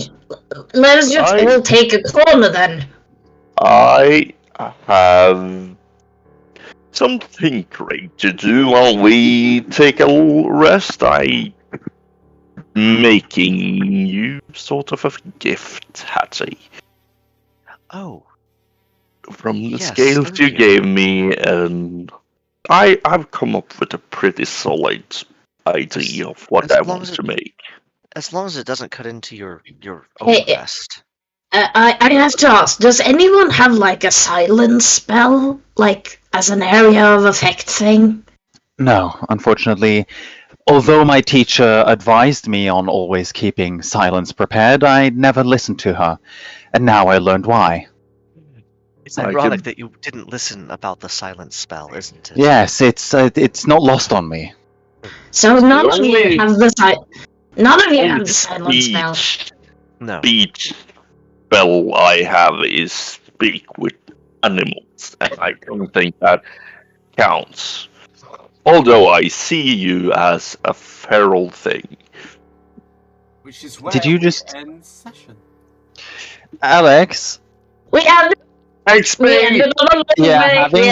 take a corner then. I have something great to do while we take a little rest. I'm making you sort of a gift, Hattie. Oh, From the Yes, scales thank you you. gave me, and I've come up with a pretty solid idea of what as I long want as to it- make. as long as it doesn't cut into your Hey, vest. I have to ask, does anyone have like a silence spell? Like as an area of effect thing? No, unfortunately. Although my teacher advised me on always keeping silence prepared, I never listened to her, and now I learned why. It's I ironic can- that you didn't listen about the silence spell, isn't it? Yes, it's not lost on me. So none of Only- you have the silence spell. No. Speech spell I have is speak with animals, and I don't think that counts. Although I see you as a feral thing. Which is where Did you we just- end session. Alex, We ended Thanks, on a low Yeah, way. having-